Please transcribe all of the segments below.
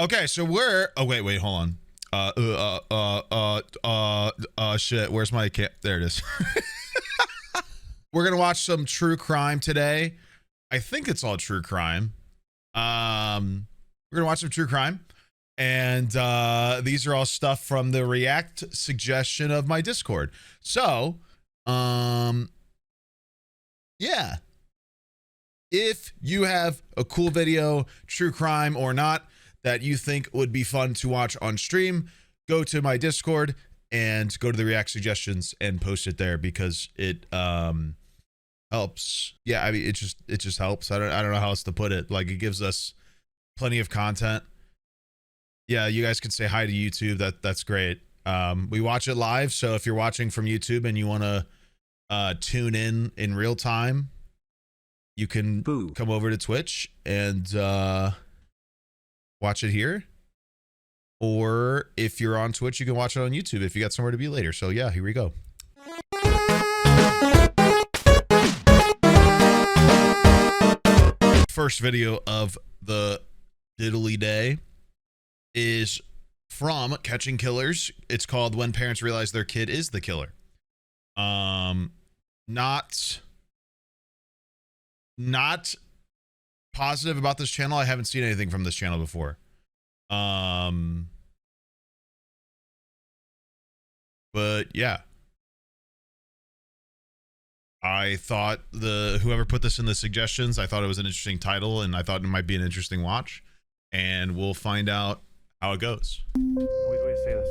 Okay, so we're. Oh wait, hold on. Shit. Where's my There it is. We're gonna watch some true crime today. I think it's all true crime. We're gonna watch some true crime, and these are all stuff from the React suggestion of my Discord. So, yeah. If you have a cool video, true crime or not, that you think would be fun to watch on stream, go to my Discord and go to the React suggestions and post it there, because it helps. Yeah, I mean, it just helps. I don't know how else to put it. Like, it gives us plenty of content. Yeah, you guys can say hi to YouTube. That's great. We watch it live, so if you're watching from YouTube and you want to tune in real time, you can come over to Twitch and watch it here. Or if you're on Twitch, you can watch it on YouTube if you got somewhere to be later. So yeah, here we go. First video of the diddly day is from Catching Killers. It's called When Parents Realize Their Kid is the Killer. Not positive about this channel. I haven't seen anything from this channel before. But yeah, I thought whoever put this in the suggestions, I thought it was an interesting title, and I thought it might be an interesting watch, and we'll find out how it goes. Wait, say this.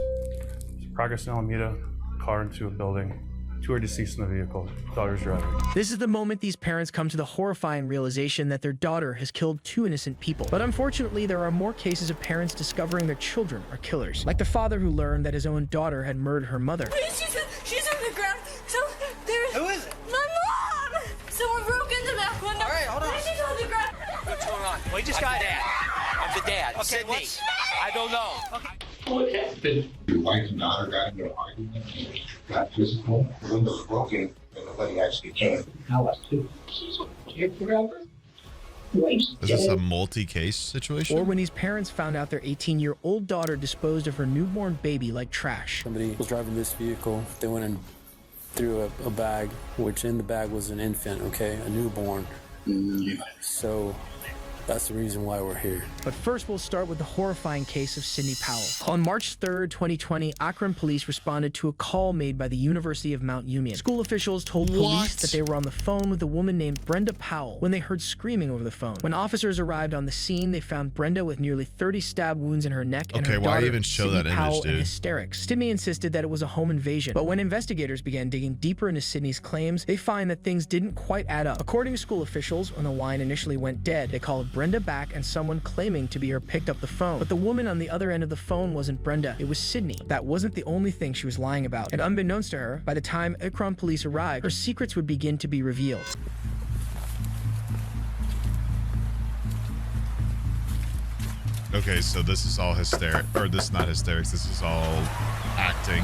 Progress in Alameda, car into a building. 2 are deceased in the vehicle. Daughter's driving. This is the moment these parents come to the horrifying realization that their daughter has killed 2 innocent people. But unfortunately, there are more cases of parents discovering their children are killers. Like the father who learned that his own daughter had murdered her mother. Please, she's on the ground. So there's... Who is it? My mom! Someone broke in the back window. All right, hold on. She's on the ground. What's going on? Well, you just got dad. I'm the dad. Okay, Sydney. I don't know. Okay. What happened? Your wife and daughter got into an argument, got physical. The window was broken, and nobody actually came. How was it? She's here forever. Is this a multi-case situation? Or when these parents found out their 18-year-old daughter disposed of her newborn baby like trash. Somebody was driving this vehicle. They went and threw a bag, which in the bag was an infant, okay, a newborn. Yeah. So that's the reason why we're here. But first, we'll start with the horrifying case of Sidney Powell. On March 3rd, 2020, Akron police responded to a call made by the University of Mount Union. School officials told police that they were on the phone with a woman named Brenda Powell when they heard screaming over the phone. When officers arrived on the scene, they found Brenda with nearly 30 stab wounds in her neck and her daughter, why even show Sidney that Powell, image, dude? in hysterics. Sidney insisted that it was a home invasion, but when investigators began digging deeper into Sidney's claims, they find that things didn't quite add up. According to school officials, when the line initially went dead, they called Brenda back, and someone claiming to be her picked up the phone. But the woman on the other end of the phone wasn't Brenda, it was Sidney. That wasn't the only thing she was lying about. And unbeknownst to her, by the time Akron police arrived, her secrets would begin to be revealed. Okay, so this is all hysteric, or this is not hysterics, this is all acting.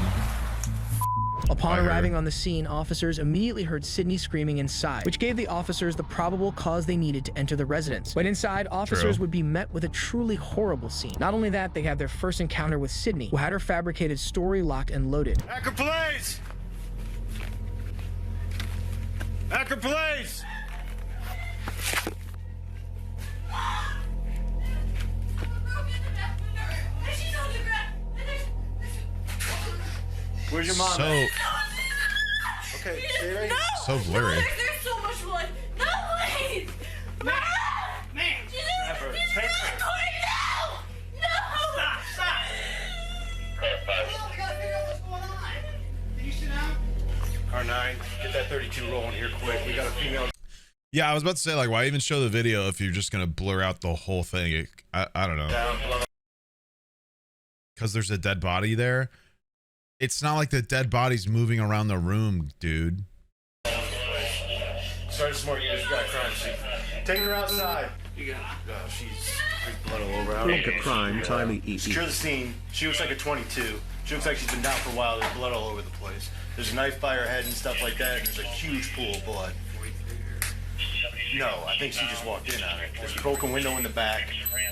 Upon arriving on the scene, officers immediately heard Sidney screaming inside, which gave the officers the probable cause they needed to enter the residence. When inside, officers would be met with a truly horrible scene. Not only that, they had their first encounter with Sidney, who had her fabricated story locked and loaded. Akron Police! Akron Police! Where's your mom? So, okay, stay right. No! so blurry. There's so much blood. No, please! Man! She's in the court now! No! Stop! We gotta figure out what's going on. Can you sit down? R9, get that 32 rolling here quick. We got a female. Yeah, I was about to say, like, why even show the video if you're just gonna blur out the whole thing? I don't know. Because there's a dead body there. It's not like the dead body's moving around the room, dude. Sergeant Smart, you just got a crime scene. Take her outside. You got. She's blood all over. Look at crime, Tommy E. Secure the scene. She looks like a 22. She looks like she's been down for a while. There's blood all over the place. There's a knife by her head and stuff like that. And there's a huge pool of blood. No, I think she just walked in on it. There's a broken window in the back.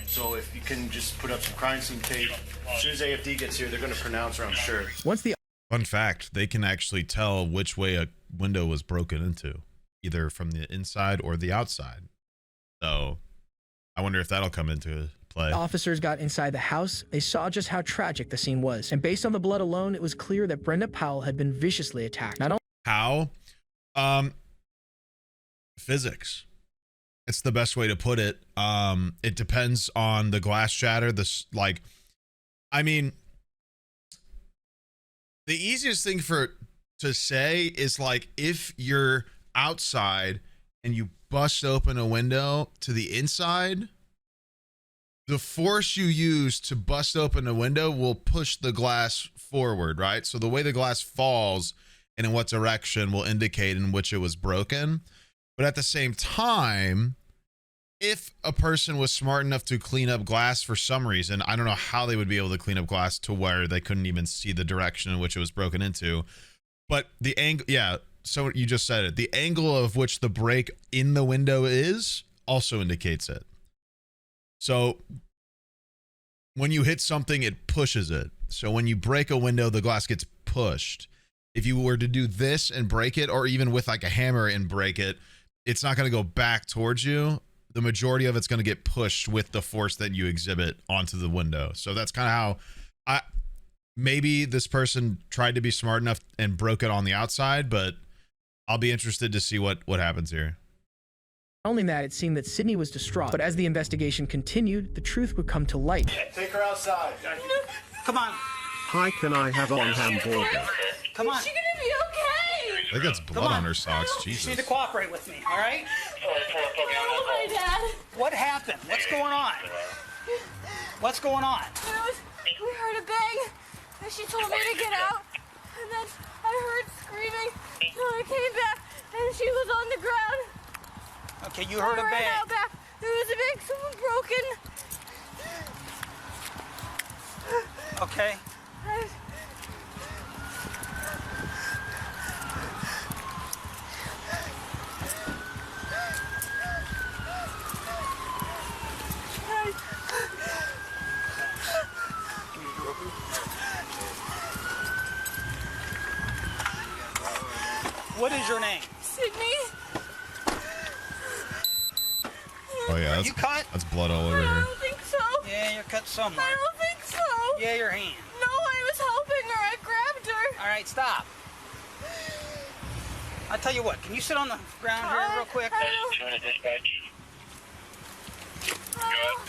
So if you can just put up some crime scene tape. As soon as AFD gets here, they're going to pronounce her, I'm sure. Once the Fun fact, they can actually tell which way a window was broken into, either from the inside or the outside. So I wonder if that'll come into play. officers got inside the house, they saw just how tragic the scene was. And based on the blood alone, it was clear that Brenda Powell had been viciously attacked. Not only How? Physics. It's the best way to put it. It depends on the glass shatter. I mean, the easiest thing to say is like if you're outside and you bust open a window to the inside, the force you use to bust open a window will push the glass forward, right? So the way the glass falls and in what direction will indicate in which it was broken. But at the same time, if a person was smart enough to clean up glass for some reason, I don't know how they would be able to clean up glass to where they couldn't even see the direction in which it was broken into. But the angle, yeah, so you just said it. The angle of which the break in the window is also indicates it. So when you hit something, it pushes it. So when you break a window, the glass gets pushed. If you were to do this and break it, or even with like a hammer and break it, it's not going to go back towards you. The majority of it's going to get pushed with the force that you exhibit onto the window. So that's kind of how maybe this person tried to be smart enough and broke it on the outside, but I'll be interested to see what happens here. Not only that, it seemed that Sydney was distraught. But as the investigation continued, the truth would come to light. Take her outside. Come on. Hi, can I have on hamburger? Come on. Is she gonna be okay? I think that's blood on her socks. You Jesus. need to cooperate with me, all right? Oh, my dad. What happened? What's going on? What's going on? We heard a bang, and she told me to get out, and then I heard screaming, so I came back, and she was on the ground. Okay, you heard a I ran bang. out back. There was a bang, someone broken. Okay. What is your name? Sydney? Oh yeah, You cut? that's blood all over I her. don't think so. Yeah, you're cut somewhere. I don't think so. Yeah, your hand. No, I was helping her. I grabbed her. All right, stop. I'll tell you what, can you sit on the ground here real quick?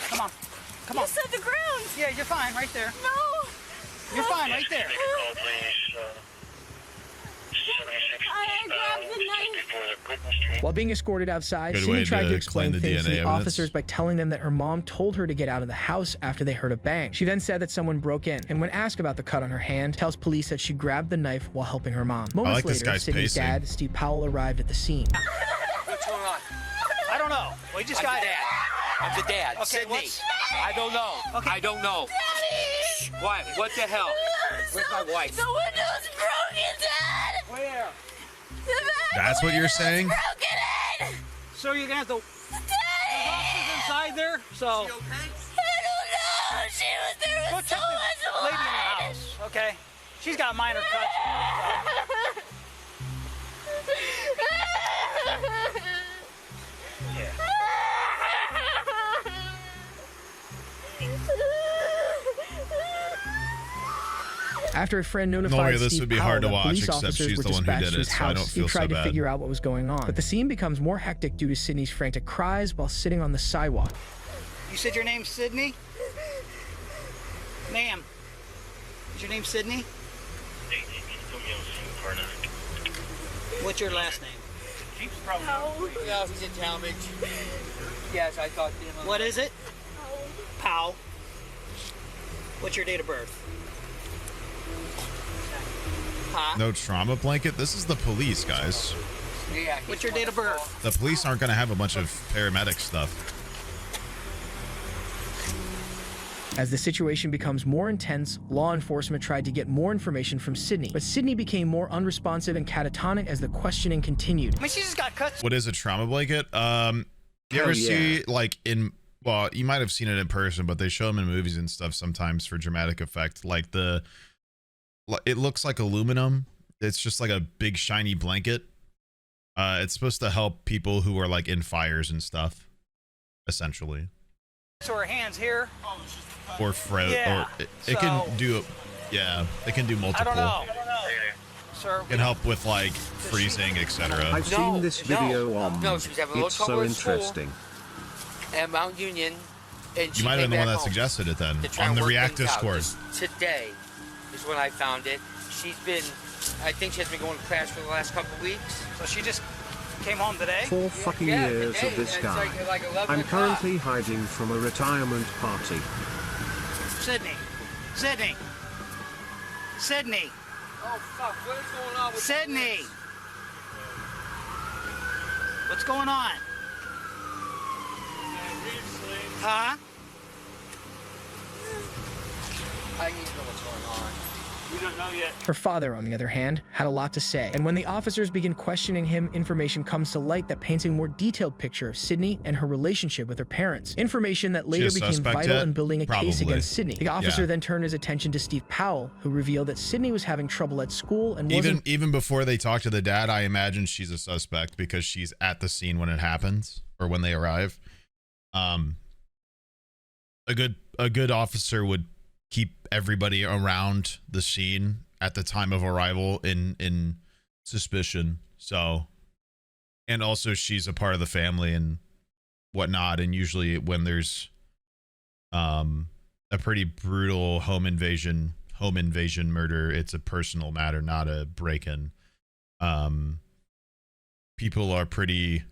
Come on. Come on. You said the ground. Yeah, you're fine right there. No. You're fine right there. I grabbed the knife. While being escorted outside, Good Sydney way tried to to explain claim the things to DNA the evidence. officers by telling them that her mom told her to get out of the house after they heard a bang. She then said that someone broke in, and when asked about the cut on her hand, tells police that she grabbed the knife while helping her mom. Moments like this later, guy's Sydney's pacing. dad, Steve Powell, arrived at the scene. What's going on? I don't know. We just I'm got the dad. I'm the dad. Okay, Sydney. what's- I don't know. Okay. I don't know. Daddy. What? What the hell? Where's my wife? The window's broken, Dad. Where? The back That's what you're window's saying? broken in. So you're gonna have to Daddy. officers inside there. So I don't know. There go was check so this much lady in the blood. house. Okay, she's got minor cuts. After a friend No notified way, this Steve would be Powell hard to that watch, police except officers she's were the one who dispatched did to his it, so I house, don't he feel tried so to bad. figure out what was going on. But the scene becomes more hectic due to Sydney's frantic cries while sitting on the sidewalk. You said your name's Sydney? Ma'am, is your name Sydney? What's your last name? Yeah, he's in Talmadge. Yes, I talked to him. What is it? Powell. What's your date of birth? Huh? No trauma blanket. This is the police, guys. Yeah. What's your date of birth? The police aren't going to have a bunch of paramedic stuff. As the situation becomes more intense, law enforcement tried to get more information from Sydney, but Sydney became more unresponsive and catatonic as the questioning continued. I mean, she just got cut. What is a trauma blanket? You ever see like in, well, you might have seen it in person, but they show them in movies and stuff sometimes for dramatic effect. Like it looks like aluminum. It's just like a big shiny blanket. It's supposed to help people who are like in fires and stuff, essentially. So her hands here. Or froze. Yeah, Or it can do, yeah, it can do multiple. I don't know. Sir, It can help with like freezing, etc. I've seen this video on. No, she was having a little It's trouble so at school. interesting. At Mount Union. And You might have been the one that suggested it then, on the reactive scores. Today is when I found it. She's been, I think she has been going to class for the last couple of weeks. So she just came home today? 4 fucking years today, of this and guy. it's like 11 I'm o'clock. currently hiding from a retirement party. Sydney. Sydney. Sydney. Oh, fuck. What is going on with Sydney. What's going on? Huh? I need to know what's going on. We don't know yet. Her father, on the other hand, had a lot to say, and when the officers begin questioning him, information comes to light that paints a more detailed picture of Sydney and her relationship with her parents. Information that later a became suspect vital yet? in building a case Probably. against Sydney. The officer Yeah. then turned his attention to Steve Powell, who revealed that Sydney was having trouble at school and wasn't Even before they talk to the dad, I imagine she's a suspect because she's at the scene when it happens or when they arrive. A good officer would keep everybody around the scene at the time of arrival in suspicion. So, and also she's a part of the family and whatnot. And usually when there's a pretty brutal home invasion murder, it's a personal matter, not a break-in. People are pretty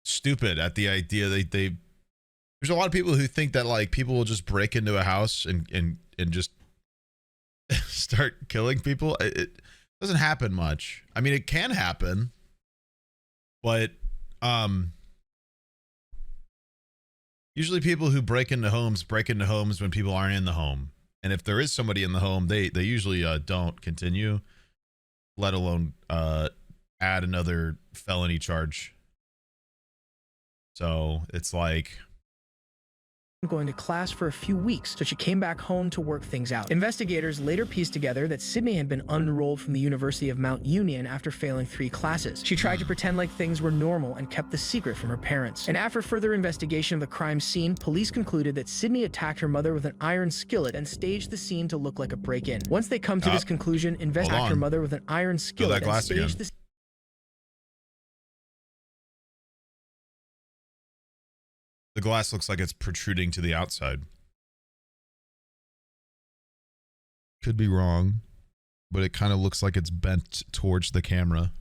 stupid at the idea that there's a lot of people who think that like people will just break into a house and just start killing people. It doesn't happen much. I mean, it can happen, but usually people who break into homes when people aren't in the home. And if there is somebody in the home, they usually don't continue, let alone add another felony charge. So it's like going to class for a few weeks, so she came back home to work things out. Investigators later pieced together that Sydney had been unenrolled from the University of Mount Union after failing 3 classes. She tried to pretend like things were normal and kept the secret from her parents. And after further investigation of the crime scene, police concluded that Sydney attacked her mother with an iron skillet and staged the scene to look like a break-in. Once they come to this conclusion, investigators her mother with an iron skillet and staged the the glass looks like it's protruding to the outside. Could be wrong, but it kind of looks like it's bent towards the camera.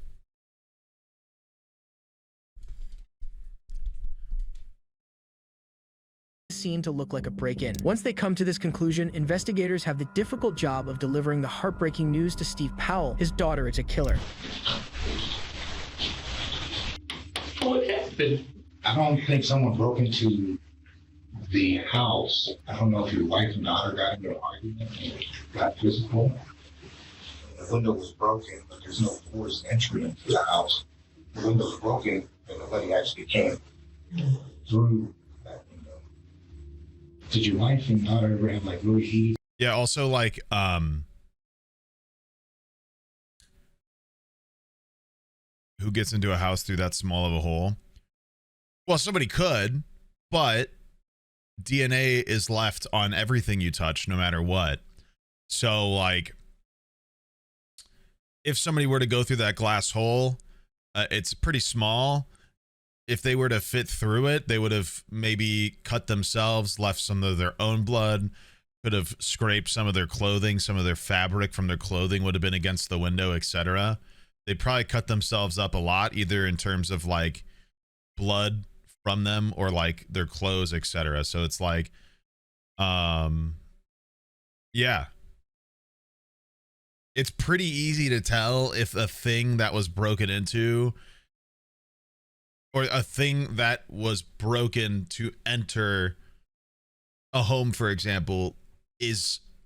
scene to look like a break-in. Once they come to this conclusion, investigators have the difficult job of delivering the heartbreaking news to Steve Powell. His daughter is a killer. What happened? I don't think someone broke into the house. I don't know if your wife and daughter got into an argument and got physical. The window was broken, but there's no forced entry into the house. The window was broken, and nobody actually came through that window. Did your wife and daughter ever have like really heated? Yeah, also like who gets into a house through that small of a hole? Well, somebody could, but DNA is left on everything you touch, no matter what. So, like, if somebody were to go through that glass hole, it's pretty small. If they were to fit through it, they would have maybe cut themselves, left some of their own blood, could have scraped some of their clothing, some of their fabric from their clothing would have been against the window, etc. They'd probably cut themselves up a lot, either in terms of like blood from them or like their clothes, etc. So it's like, yeah, it's pretty easy to tell if a thing that was broken into or a thing that was broken to enter a home, for example,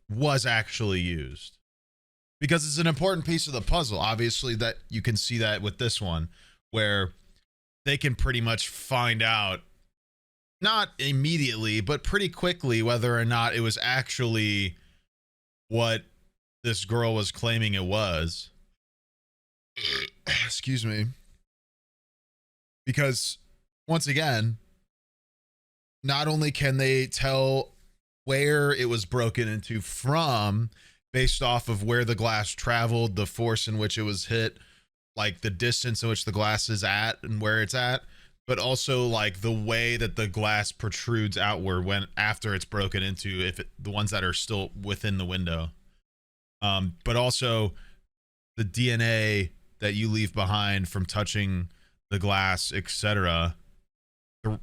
was actually used. Because it's an important piece of the puzzle. Obviously, that you can see that with this one, where they can pretty much find out, not immediately, but pretty quickly, whether or not it was actually what this girl was claiming it was. Excuse me. Because, once again, not only can they tell where it was broken into from, based off of where the glass traveled, the force in which it was hit, like the distance in which the glass is at and where it's at, but also like the way that the glass protrudes outward when after it's broken into, the ones that are still within the window. But also the DNA that you leave behind from touching the glass, etc.,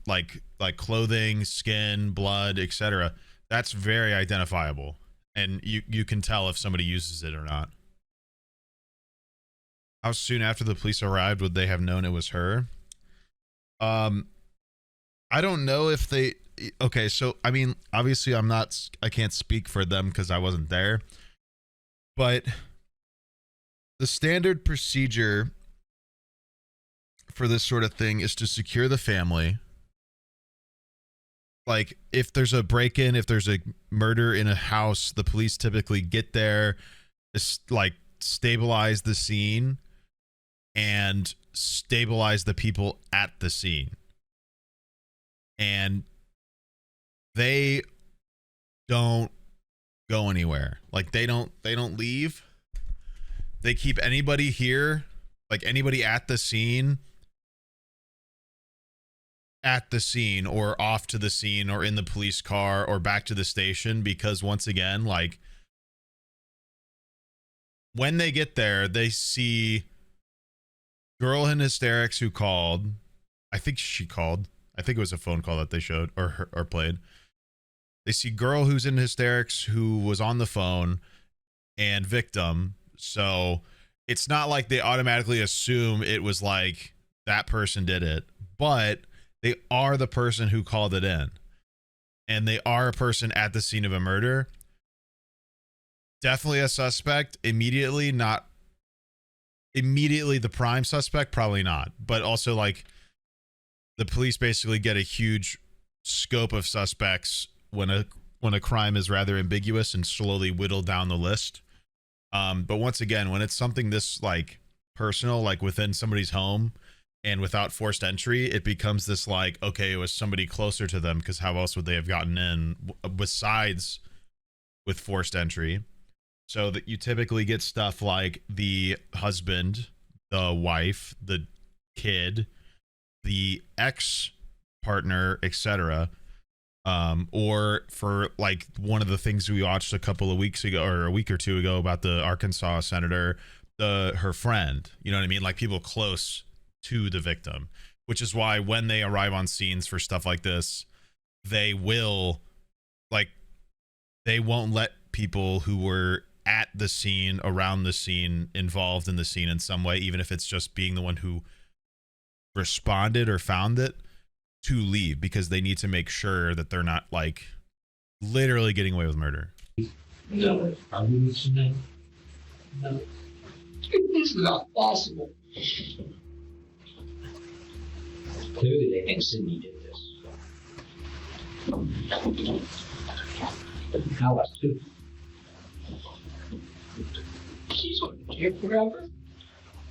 like clothing, skin, blood, etc., that's very identifiable, and you can tell if somebody uses it or not. How soon after the police arrived would they have known it was her? I don't know if they. Okay, so I mean, obviously, I can't speak for them because I wasn't there, but the standard procedure for this sort of thing is to secure the family. Like, if there's a break-in, if there's a murder in a house, the police typically get there, like, stabilize the scene and stabilize the people at the scene. And they don't go anywhere. Like, they don't leave. They keep anybody here, like anybody at the scene or off to the scene or in the police car or back to the station, because once again, like, when they get there, they see girl in hysterics who called. I think she called. I think it was a phone call that they showed or played. They see girl who's in hysterics who was on the phone and victim. So it's not like they automatically assume it was like that person did it, but they are the person who called it in, and they are a person at the scene of a murder. Definitely a suspect immediately, not immediately the prime suspect, probably not, but also like the police basically get a huge scope of suspects when a crime is rather ambiguous and slowly whittle down the list. But once again, when it's something this like personal, like within somebody's home and without forced entry, it becomes this like, okay, it was somebody closer to them, because how else would they have gotten in besides with forced entry? So that you typically get stuff like the husband, the wife, the kid, the ex-partner, etc. Or for like one of the things we watched a couple of weeks ago or a week or two ago about the Arkansas senator, her friend, you know what I mean? Like people close to the victim, which is why when they arrive on scenes for stuff like this, they won't let people who were at the scene, around the scene, involved in the scene in some way, even if it's just being the one who responded or found it, to leave, because they need to make sure that they're not like literally getting away with murder. No, I wouldn't say no. It's not possible. Clearly, they think Sydney did this. How else too? She's going to jail forever.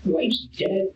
Wife's dead.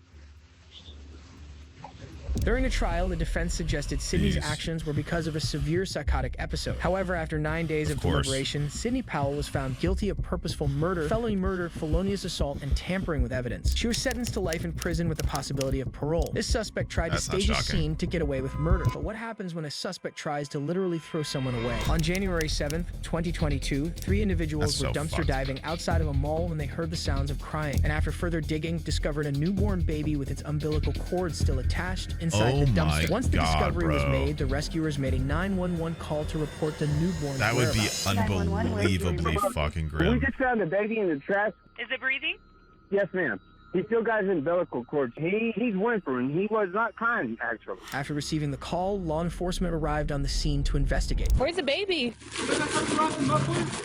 During the trial, the defense suggested Sydney's actions were because of a severe psychotic episode. However, after 9 days of deliberation, Sydney Powell was found guilty of purposeful murder, felony murder, felonious assault, and tampering with evidence. She was sentenced to life in prison with the possibility of parole. This suspect tried to stage a scene to get away with murder. But what happens when a suspect tries to literally throw someone away? On January 7th, 2022, 3 individuals were dumpster diving outside of a mall when they heard the sounds of crying, and after further digging, discovered a newborn baby with its umbilical cord still attached inside the dumpster. Once the discovery was made, the rescuers made a 911 call to report the newborn. That would be unbelievably fucking grim. We just found a baby in the trash. Is it breathing? Yes, ma'am. He still got his umbilical cord. He's whimpering. He was not crying, actually. After receiving the call, law enforcement arrived on the scene to investigate. Where's the baby?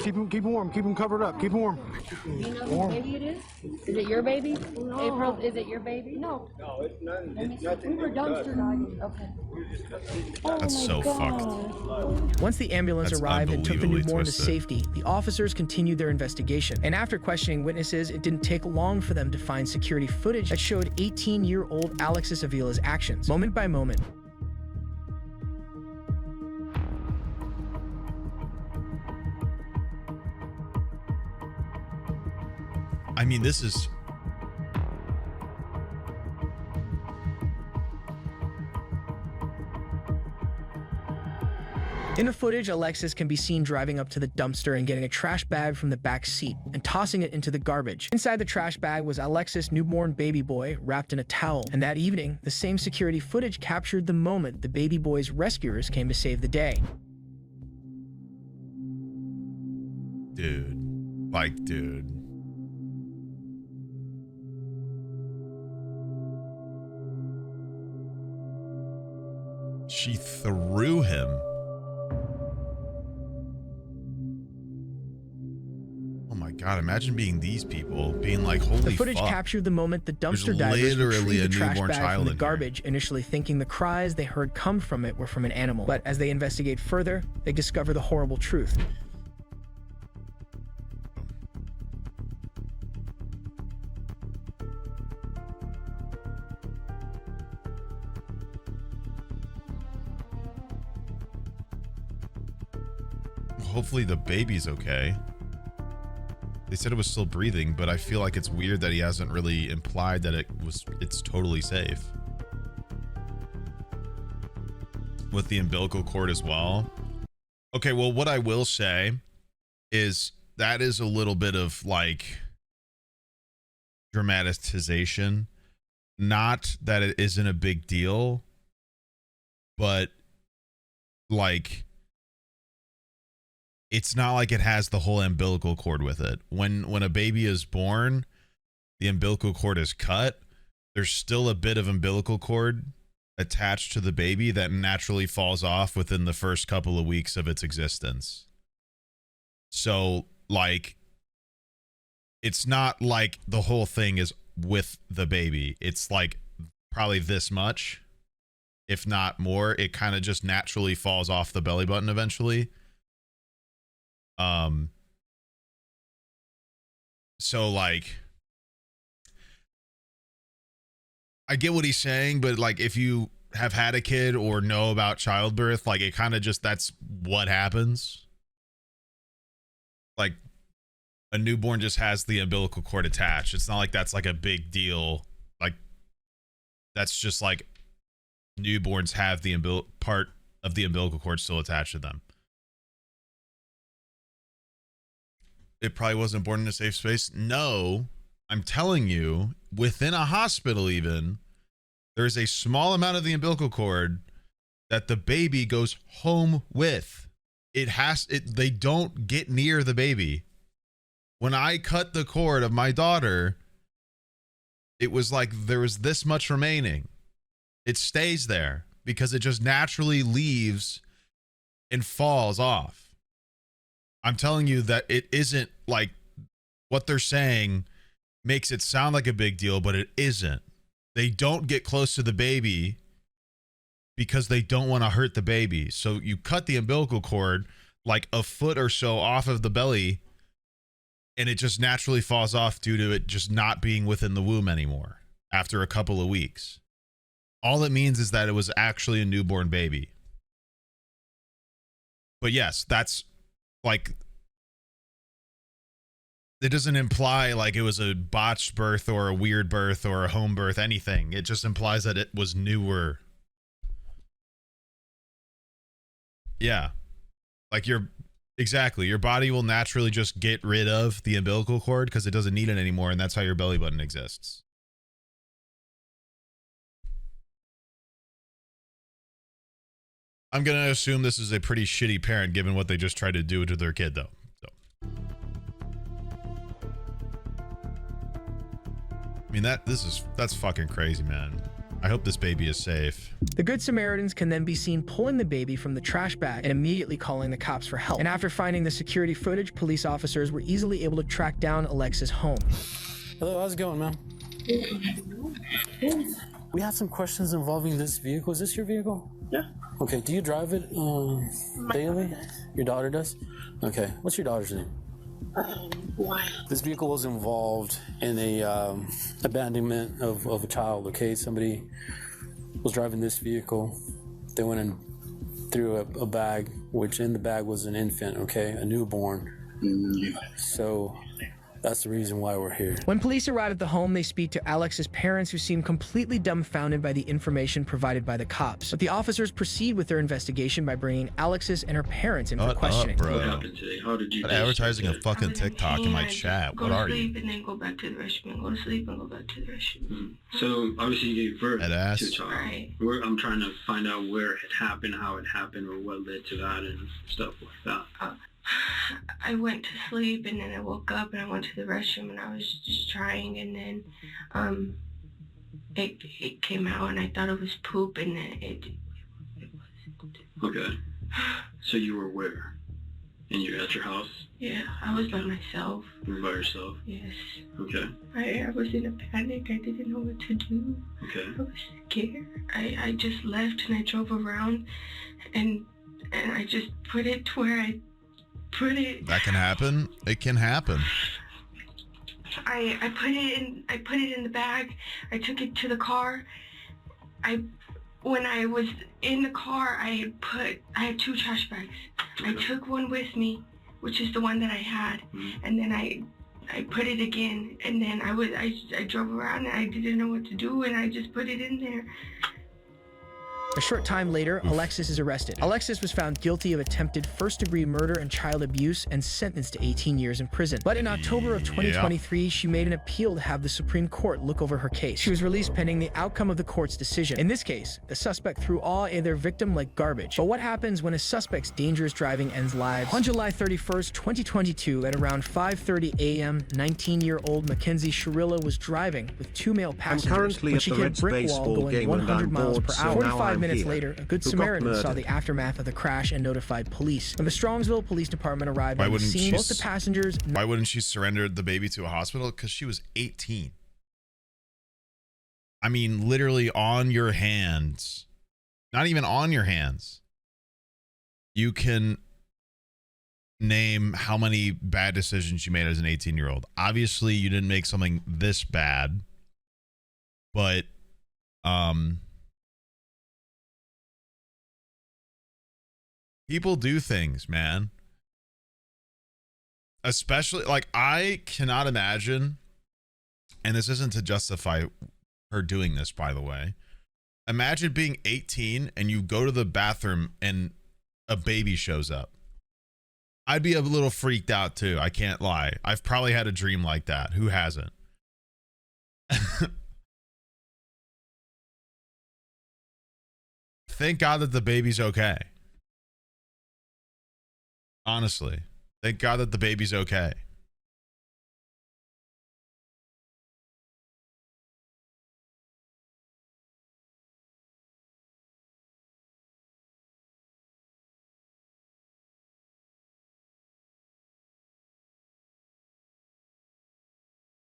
Keep him warm. Keep him covered up. Keep him warm. You know whose baby it is? Is it your baby? No. April, is it your baby? No. No, it's nothing. We were dumpster diving. Okay. That's so fucked. Once the ambulance That's arrived and took the unbelievably newborn to twisted. safety, the officers continued their investigation. And after questioning witnesses, it didn't take long for them to find security footage that showed 18-year-old Alexis Avila's actions, moment by moment. I mean, this is... In the footage, Alexis can be seen driving up to the dumpster and getting a trash bag from the back seat and tossing it into the garbage. Inside the trash bag was Alexis' newborn baby boy wrapped in a towel. And that evening, the same security footage captured the moment the baby boy's rescuers came to save the day. Dude. Like, dude. She threw him. Oh my God, imagine being these people, being like, holy fuck. The footage captured the moment the dumpster There's divers literally retrieved the a trash newborn bag child from the in here. garbage, initially thinking the cries they heard come from it were from an animal. But as they investigate further, they discover the horrible truth. Hopefully the baby's okay. They said it was still breathing, but I feel like it's weird that he hasn't really implied that it's totally safe. With the umbilical cord as well. Okay, well, what I will say is that is a little bit of like dramatization. Not that it isn't a big deal, but like it's not like it has the whole umbilical cord with it. When a baby is born, the umbilical cord is cut. There's still a bit of umbilical cord attached to the baby that naturally falls off within the first couple of weeks of its existence. So, like, it's not like the whole thing is with the baby. It's like probably this much, if not more. It kind of just naturally falls off the belly button eventually. So like I get what he's saying, but like if you have had a kid or know about childbirth, like it kind of just, that's what happens. Like a newborn just has the umbilical cord attached. It's not like that's like a big deal. Like that's just like newborns have the part of the umbilical cord still attached to them. It probably wasn't born in a safe space. No, I'm telling you, within a hospital even, there's a small amount of the umbilical cord that the baby goes home with. They don't get near the baby. When I cut the cord of my daughter, it was like there was this much remaining. It stays there because it just naturally leaves and falls off. I'm telling you that it isn't like what they're saying makes it sound like a big deal, but it isn't. They don't get close to the baby because they don't want to hurt the baby. So you cut the umbilical cord like a foot or so off of the belly and it just naturally falls off due to it just not being within the womb anymore after a couple of weeks. All it means is that it was actually a newborn baby. But yes, that's like, it doesn't imply like it was a botched birth or a weird birth or a home birth, anything. It just implies that it was newer. Yeah. Like your body will naturally just get rid of the umbilical cord because it doesn't need it anymore, and that's how your belly button exists. I'm going to assume this is a pretty shitty parent given what they just tried to do to their kid, though. So mean, that's fucking crazy, man. I hope this baby is safe. The Good Samaritans can then be seen pulling the baby from the trash bag and immediately calling the cops for help. And after finding the security footage, police officers were easily able to track down Alexis' home. Hello, how's it going, ma'am? We had some questions involving this vehicle. Is this your vehicle? Yeah. Okay, do you drive it daily? Your daughter does? Okay, what's your daughter's name? Why? This vehicle was involved in a abandonment of a child, okay? Somebody was driving this vehicle. They went and threw a bag, which in the bag was an infant, okay? A newborn. So that's the reason why we're here. When police arrive at the home, they speak to Alex's parents, who seem completely dumbfounded by the information provided by the cops. But the officers proceed with their investigation by bringing Alexis and her parents in for questioning. Bro. What happened today? How did you? But advertising a fucking TikTok in my chat. What are you? Go to sleep and then go back to the restroom. And go to sleep and go back to the restroom. So obviously you gave birth That ass. to a child. Right. I'm trying to find out where it happened, how it happened, or what led to that and stuff like that. I went to sleep and then I woke up and I went to the restroom and I was just trying, and then it came out and I thought it was poop, and then it wasn't. Okay. So you were where? And you're at your house? Yeah, I was by myself. You were by yourself? Yes. Okay. I was in a panic. I didn't know what to do. Okay. I was scared. I just left and I drove around and I just put it to where I put it. That can happen. It can happen. I put it in the bag. I took it to the car. When I was in the car, I had 2 trash bags. I took one with me, which is the one that I had, and then I put it again, and then I drove around and I didn't know what to do, and I just put it in there. A short time later, Alexis is arrested. Alexis was found guilty of attempted first-degree murder and child abuse and sentenced to 18 years in prison. But in October of 2023, she made an appeal to have the Supreme Court look over her case. She was released pending the outcome of the court's decision. In this case, the suspect threw all of their victim like garbage. But what happens when a suspect's dangerous driving ends lives? On July 31st, 2022, at around 5:30 a.m., 19-year-old McKenzie Shirilla was driving with 2 male passengers currently when at she the hit a Reds brick wall baseball going game 100 and miles I'm per bored, hour. so now 45 I'm minutes here. later, a Good Who got Samaritan saw murdered? the aftermath of the crash and notified police. When the Strongsville Police Department arrived Why on the wouldn't scene, she both the passengers... Why wouldn't she surrender the baby to a hospital? Because she was 18. I mean, literally on your hands. Not even on your hands. You can name how many bad decisions you made as an 18-year-old. Obviously, you didn't make something this bad. But, people do things, man. Especially, like, I cannot imagine, and this isn't to justify her doing this, by the way. Imagine being 18 and you go to the bathroom and a baby shows up. I'd be a little freaked out too. I can't lie. I've probably had a dream like that. Who hasn't? Thank God that the baby's okay. Honestly, thank God that the baby's okay.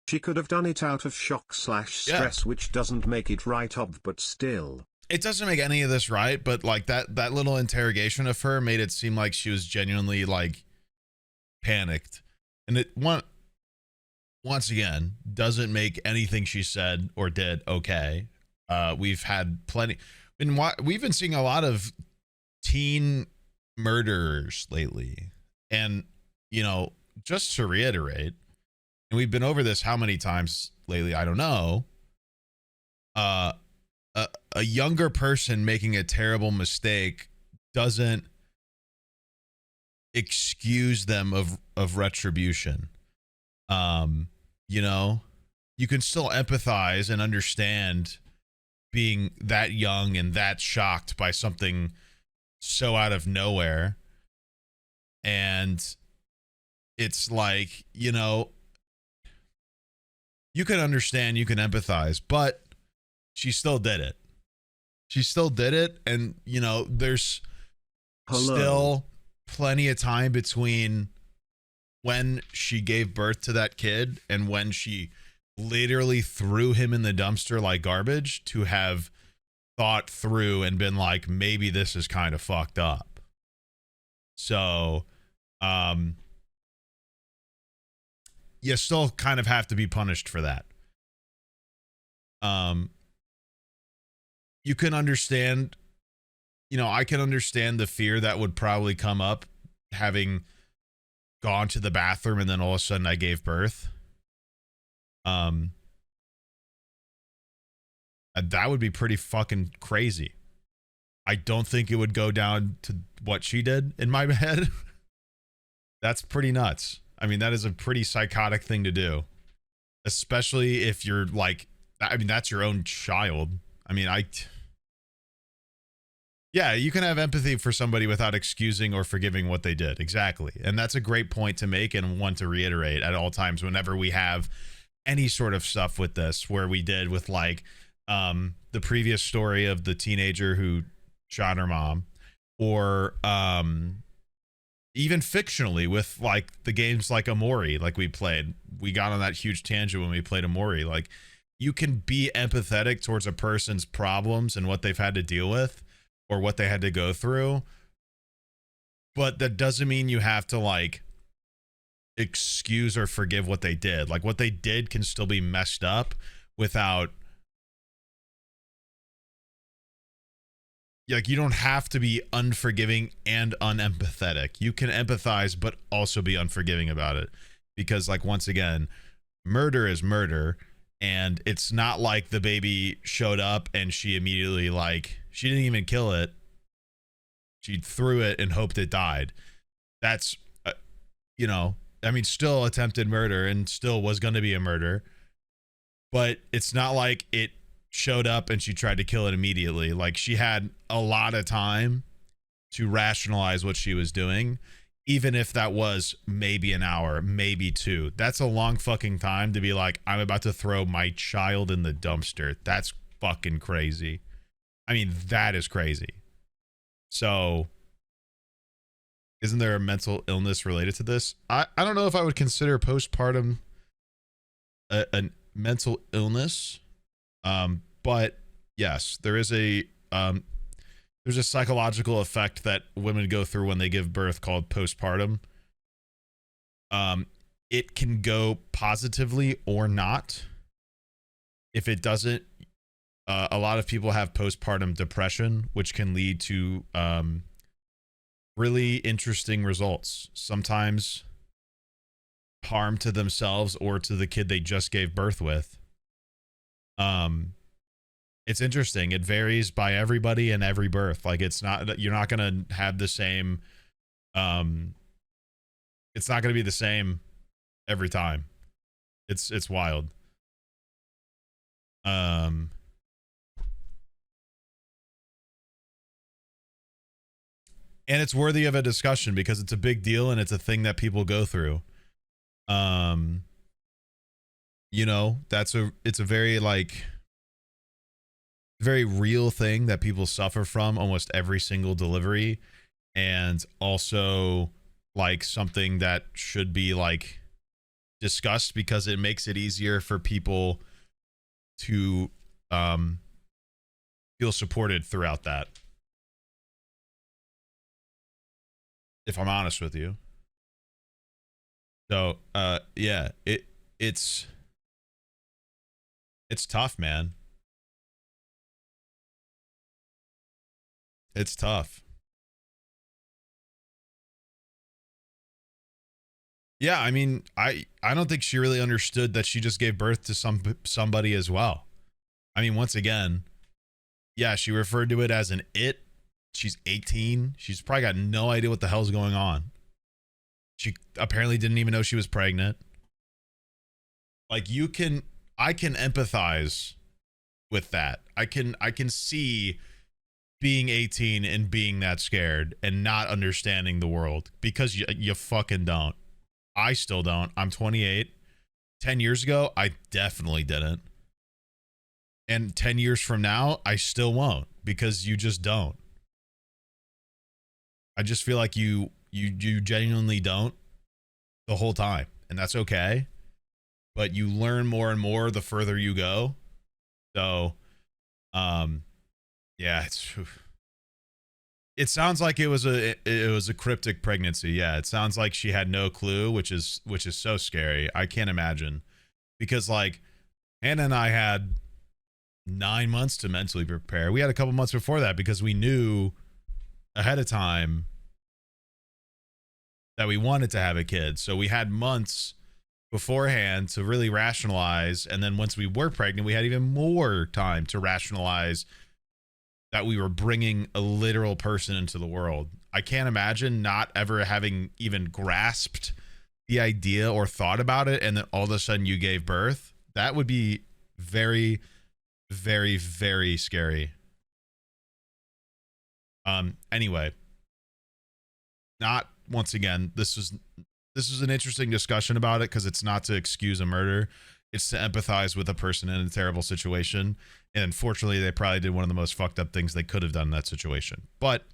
She could have done it out of shock/stress, which doesn't make it right, but still. It doesn't make any of this right, but like that little interrogation of her made it seem like she was genuinely like panicked. And it once again doesn't make anything she said or did okay. We've had plenty. We've been seeing a lot of teen murderers lately. And, you know, just to reiterate, and we've been over this how many times lately, I don't know. A younger person making a terrible mistake doesn't excuse them of retribution. You know, you can still empathize and understand being that young and that shocked by something so out of nowhere. And it's like, you know, you can understand, you can empathize, but she still did it. She still did it. And, you know, there's still plenty of time between when she gave birth to that kid and when she literally threw him in the dumpster like garbage to have thought through and been like, maybe this is kind of fucked up. So, you still kind of have to be punished for that. You can understand, you know, I can understand the fear that would probably come up having gone to the bathroom and then all of a sudden I gave birth. That would be pretty fucking crazy. I don't think it would go down to what she did in my head. That's pretty nuts. I mean, that is a pretty psychotic thing to do, especially if you're like, I mean, that's your own child. I mean, yeah, you can have empathy for somebody without excusing or forgiving what they did. Exactly. And that's a great point to make and one to reiterate at all times whenever we have any sort of stuff with this, where we did with like the previous story of the teenager who shot her mom, or even fictionally with like the games like Amori, like we played. We got on that huge tangent when we played Amori. Like, you can be empathetic towards a person's problems and what they've had to deal with or what they had to go through, but that doesn't mean you have to like excuse or forgive what they did. Like, what they did can still be messed up without, like, you don't have to be unforgiving and unempathetic. You can empathize but also be unforgiving about it, because like, once again, murder is murder. And it's not like the baby showed up and she immediately, like, she didn't even kill it. She threw it and hoped it died. That's, you know, I mean, still attempted murder and still was going to be a murder. But it's not like it showed up and she tried to kill it immediately. Like, she had a lot of time to rationalize what she was doing. Even if that was maybe an hour, maybe two. That's a long fucking time to be like, I'm about to throw my child in the dumpster. That's fucking crazy. I mean, that is crazy. So, isn't there a mental illness related to this? I don't know if I would consider postpartum a mental illness. But yes, there is there's a psychological effect that women go through when they give birth called postpartum. It can go positively or not. If it doesn't, a lot of people have postpartum depression, which can lead to really interesting results. Sometimes harm to themselves or to the kid they just gave birth with. It's interesting. It varies by everybody and every birth. Like, it's not, you're not going to have the same, it's not going to be the same every time. It's wild. And it's worthy of a discussion because it's a big deal and it's a thing that people go through. You know, it's a very like, very real thing that people suffer from almost every single delivery, and also like something that should be like discussed because it makes it easier for people to feel supported throughout that, if I'm honest with you. So yeah, it's tough, man. It's tough. Yeah, I mean, I don't think she really understood that she just gave birth to somebody as well. I mean, once again, yeah, she referred to it as an it. She's 18. She's probably got no idea what the hell's going on. She apparently didn't even know she was pregnant. Like, I can empathize with that. I can see being 18 and being that scared and not understanding the world, because you fucking don't. I still don't. I'm 28. 10 years ago, I definitely didn't. And 10 years from now, I still won't, because you just don't. I just feel like you genuinely don't the whole time, and that's okay. But you learn more and more the further you go. So, yeah, it sounds like it was a cryptic pregnancy. Yeah, it sounds like she had no clue, which is so scary. I can't imagine, because like Hannah and I had 9 months to mentally prepare. We had a couple months before that because we knew ahead of time that we wanted to have a kid. So we had months beforehand to really rationalize. And then once we were pregnant, we had even more time to rationalize that we were bringing a literal person into the world. I can't imagine not ever having even grasped the idea or thought about it, and then all of a sudden you gave birth. That would be very, very, very scary. Anyway, not once again, this is an interesting discussion about it, because it's not to excuse a murder. It's to empathize with a person in a terrible situation. And unfortunately, they probably did one of the most fucked up things they could have done in that situation. But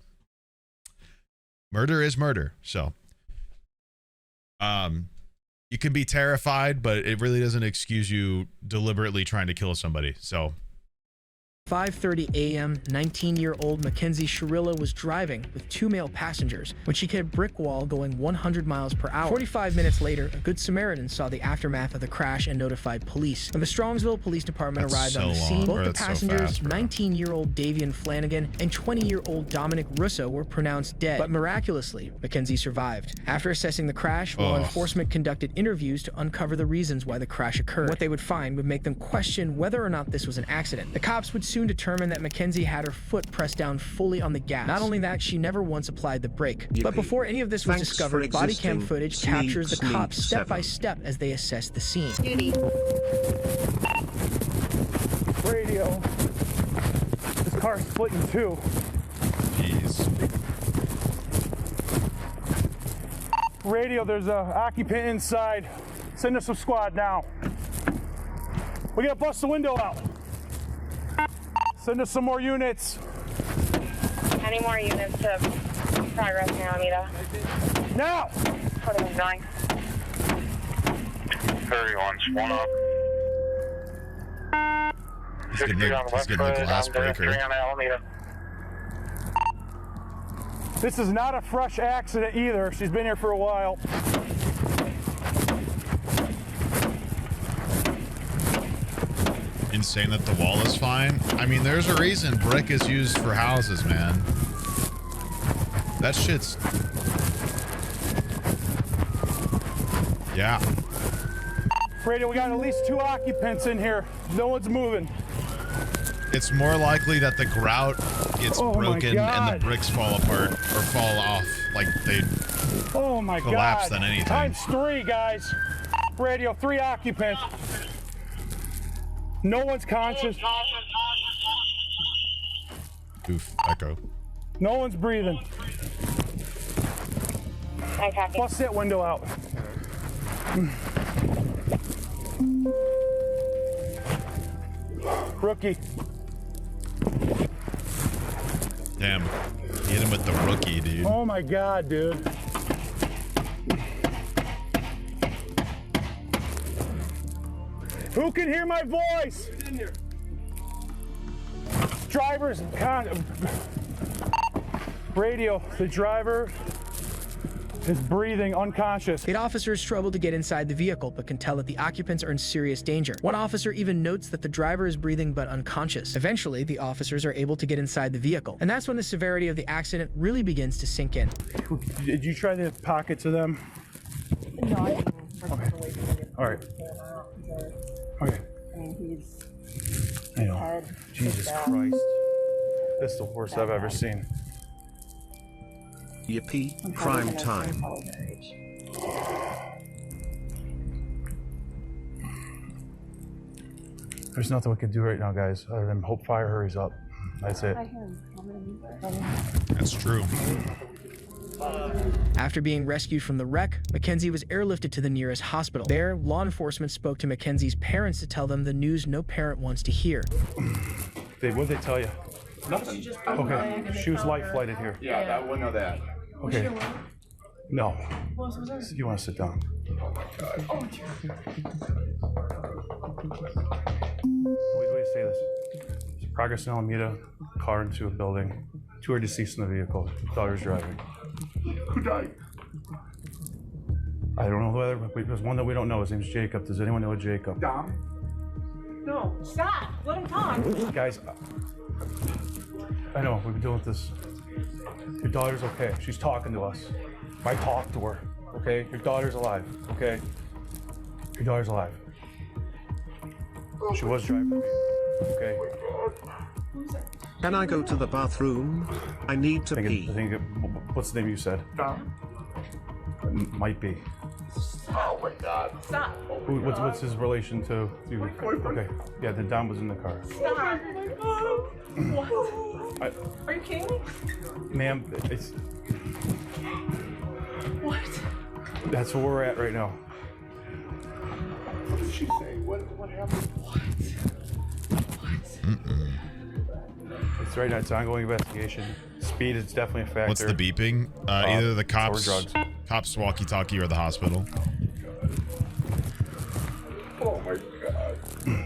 murder is murder. So you can be terrified, but it really doesn't excuse you deliberately trying to kill somebody. So 5:30 a.m., 19-year-old McKenzie Shirilla was driving with 2 male passengers when she hit a brick wall going 100 miles per hour. 45 minutes later, a Good Samaritan saw the aftermath of the crash and notified police. When the Strongsville Police Department arrived on the scene, both the passengers, 19-year-old Davian Flanagan and 20-year-old Dominic Russo, were pronounced dead, but miraculously, McKenzie survived. After assessing the crash, law enforcement conducted interviews to uncover the reasons why the crash occurred. What they would find would make them question whether or not this was an accident. The cops would soon determine that McKenzie had her foot pressed down fully on the gas. Not only that, she never once applied the brake. But before any of this was discovered, body cam footage captures the cops step by step as they assess the scene. Radio. This car's split in two. Jeez. Radio, there's a occupant inside. Send us a squad now. We gotta bust the window out. Send us some more units. Any more units to progress in Alameda? Now! What are we doing? 31's one up. He's getting the glass breaker. This is not a fresh accident either. She's been here for a while. Insane that the wall is fine. I mean, there's a reason brick is used for houses, man. That shit's... Yeah. Radio, we got at least 2 occupants in here. No one's moving. It's more likely that the grout gets broken and the bricks fall apart or fall off like they collapse than anything. Times 3, guys. Radio, 3 occupants. No one's conscious. Oof, echo. No one's breathing. Bust that window out. Rookie. Damn. Hit him with the rookie, dude. Oh my God, dude. Who can hear my voice? Driver's radio. The driver is breathing unconscious. 8 officers struggle to get inside the vehicle, but can tell that the occupants are in serious danger. One officer even notes that the driver is breathing but unconscious. Eventually, the officers are able to get inside the vehicle, and that's when the severity of the accident really begins to sink in. Did you try to pocket to them? No, I didn't. Okay. All right. Okay. I mean, he's... I know. Jesus Christ. This is the worst I've ever seen. Yippee, crime time. There's nothing we can do right now, guys, other than hope fire hurries up. That's it. That's true. After being rescued from the wreck, McKenzie was airlifted to the nearest hospital. There, law enforcement spoke to McKenzie's parents to tell them the news no parent wants to hear. Dave, what did they tell you? Nothing. Okay, she was light flighted here. Yeah, I wouldn't know that. Okay. No. You want to sit down? Wait to say this. There's progress in Alameda, car into a building. 2 are deceased in the vehicle. Daughter's driving. Who died? I don't know whether, but there's one that we don't know. His name's Jacob. Does anyone know a Jacob? Dom? No, stop. Let him talk. Guys, I know, we've been dealing with this. Your daughter's okay. She's talking to us. I talked to her, okay? Your daughter's alive, okay? Your daughter's alive. She was driving me, okay? Can I go to the bathroom? I need to pee. What's the name you said? Dom? Might be. Oh my God. Stop. What's his relation to you? My boyfriend. Okay, yeah, the Dom was in the car. Stop. What? Are you kidding me? Ma'am, it's... What? That's where we're at right now. What did she say? What happened? It's right now. It's an ongoing investigation. Speed is definitely a factor. What's the beeping? Either the Or cops, drugs. walkie-talkie, or the hospital. Oh my God.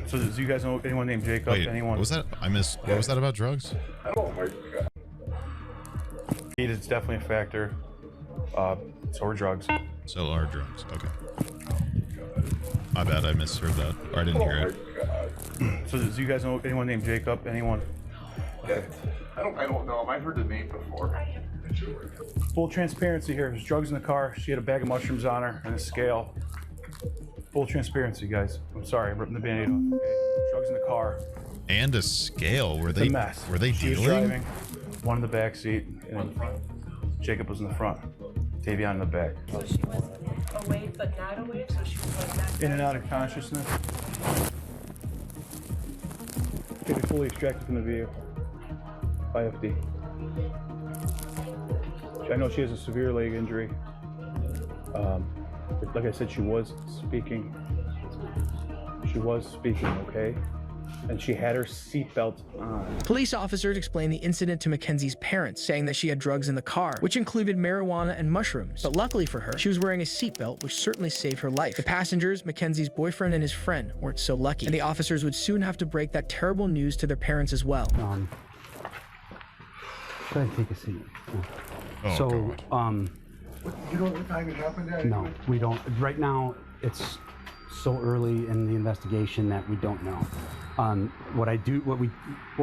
So, do you guys know anyone named Jacob? Wait, anyone? what was that? I missed. What was that about drugs? Oh my God. Speed is definitely a factor. So are drugs. So are drugs. Okay. My bad. I misheard that, or I didn't hear it. So, do you guys know anyone named Jacob? Anyone? Okay. I don't know him. I've heard the name before. Full transparency here. There's drugs in the car. She had a bag of mushrooms on her and a scale. Full transparency, guys. I'm sorry, I'm ripping the Band-Aid off. Okay. Drugs in the car. And a scale. Were It's they? a mess. Were they She was dealing? driving. One in the back seat, and Jacob was in the front. Davion in the back. So she was awake but not awake, so she was like not In and out of consciousness. Getting fully extracted from the vehicle. IFD. I know she has a severe leg injury. But like I said, she was speaking. She was speaking, okay? And she had her seatbelt on. Police officers explained the incident to McKenzie's parents, saying that she had drugs in the car, which included marijuana and mushrooms. But luckily for her, she was wearing a seatbelt, which certainly saved her life. The passengers, McKenzie's boyfriend and his friend, weren't so lucky, and the officers would soon have to break that terrible news to their parents as well. Go ahead and take a seat. Oh, So, You know what time it happened at? no, we don't. Right now, it's so early in the investigation that we don't know. What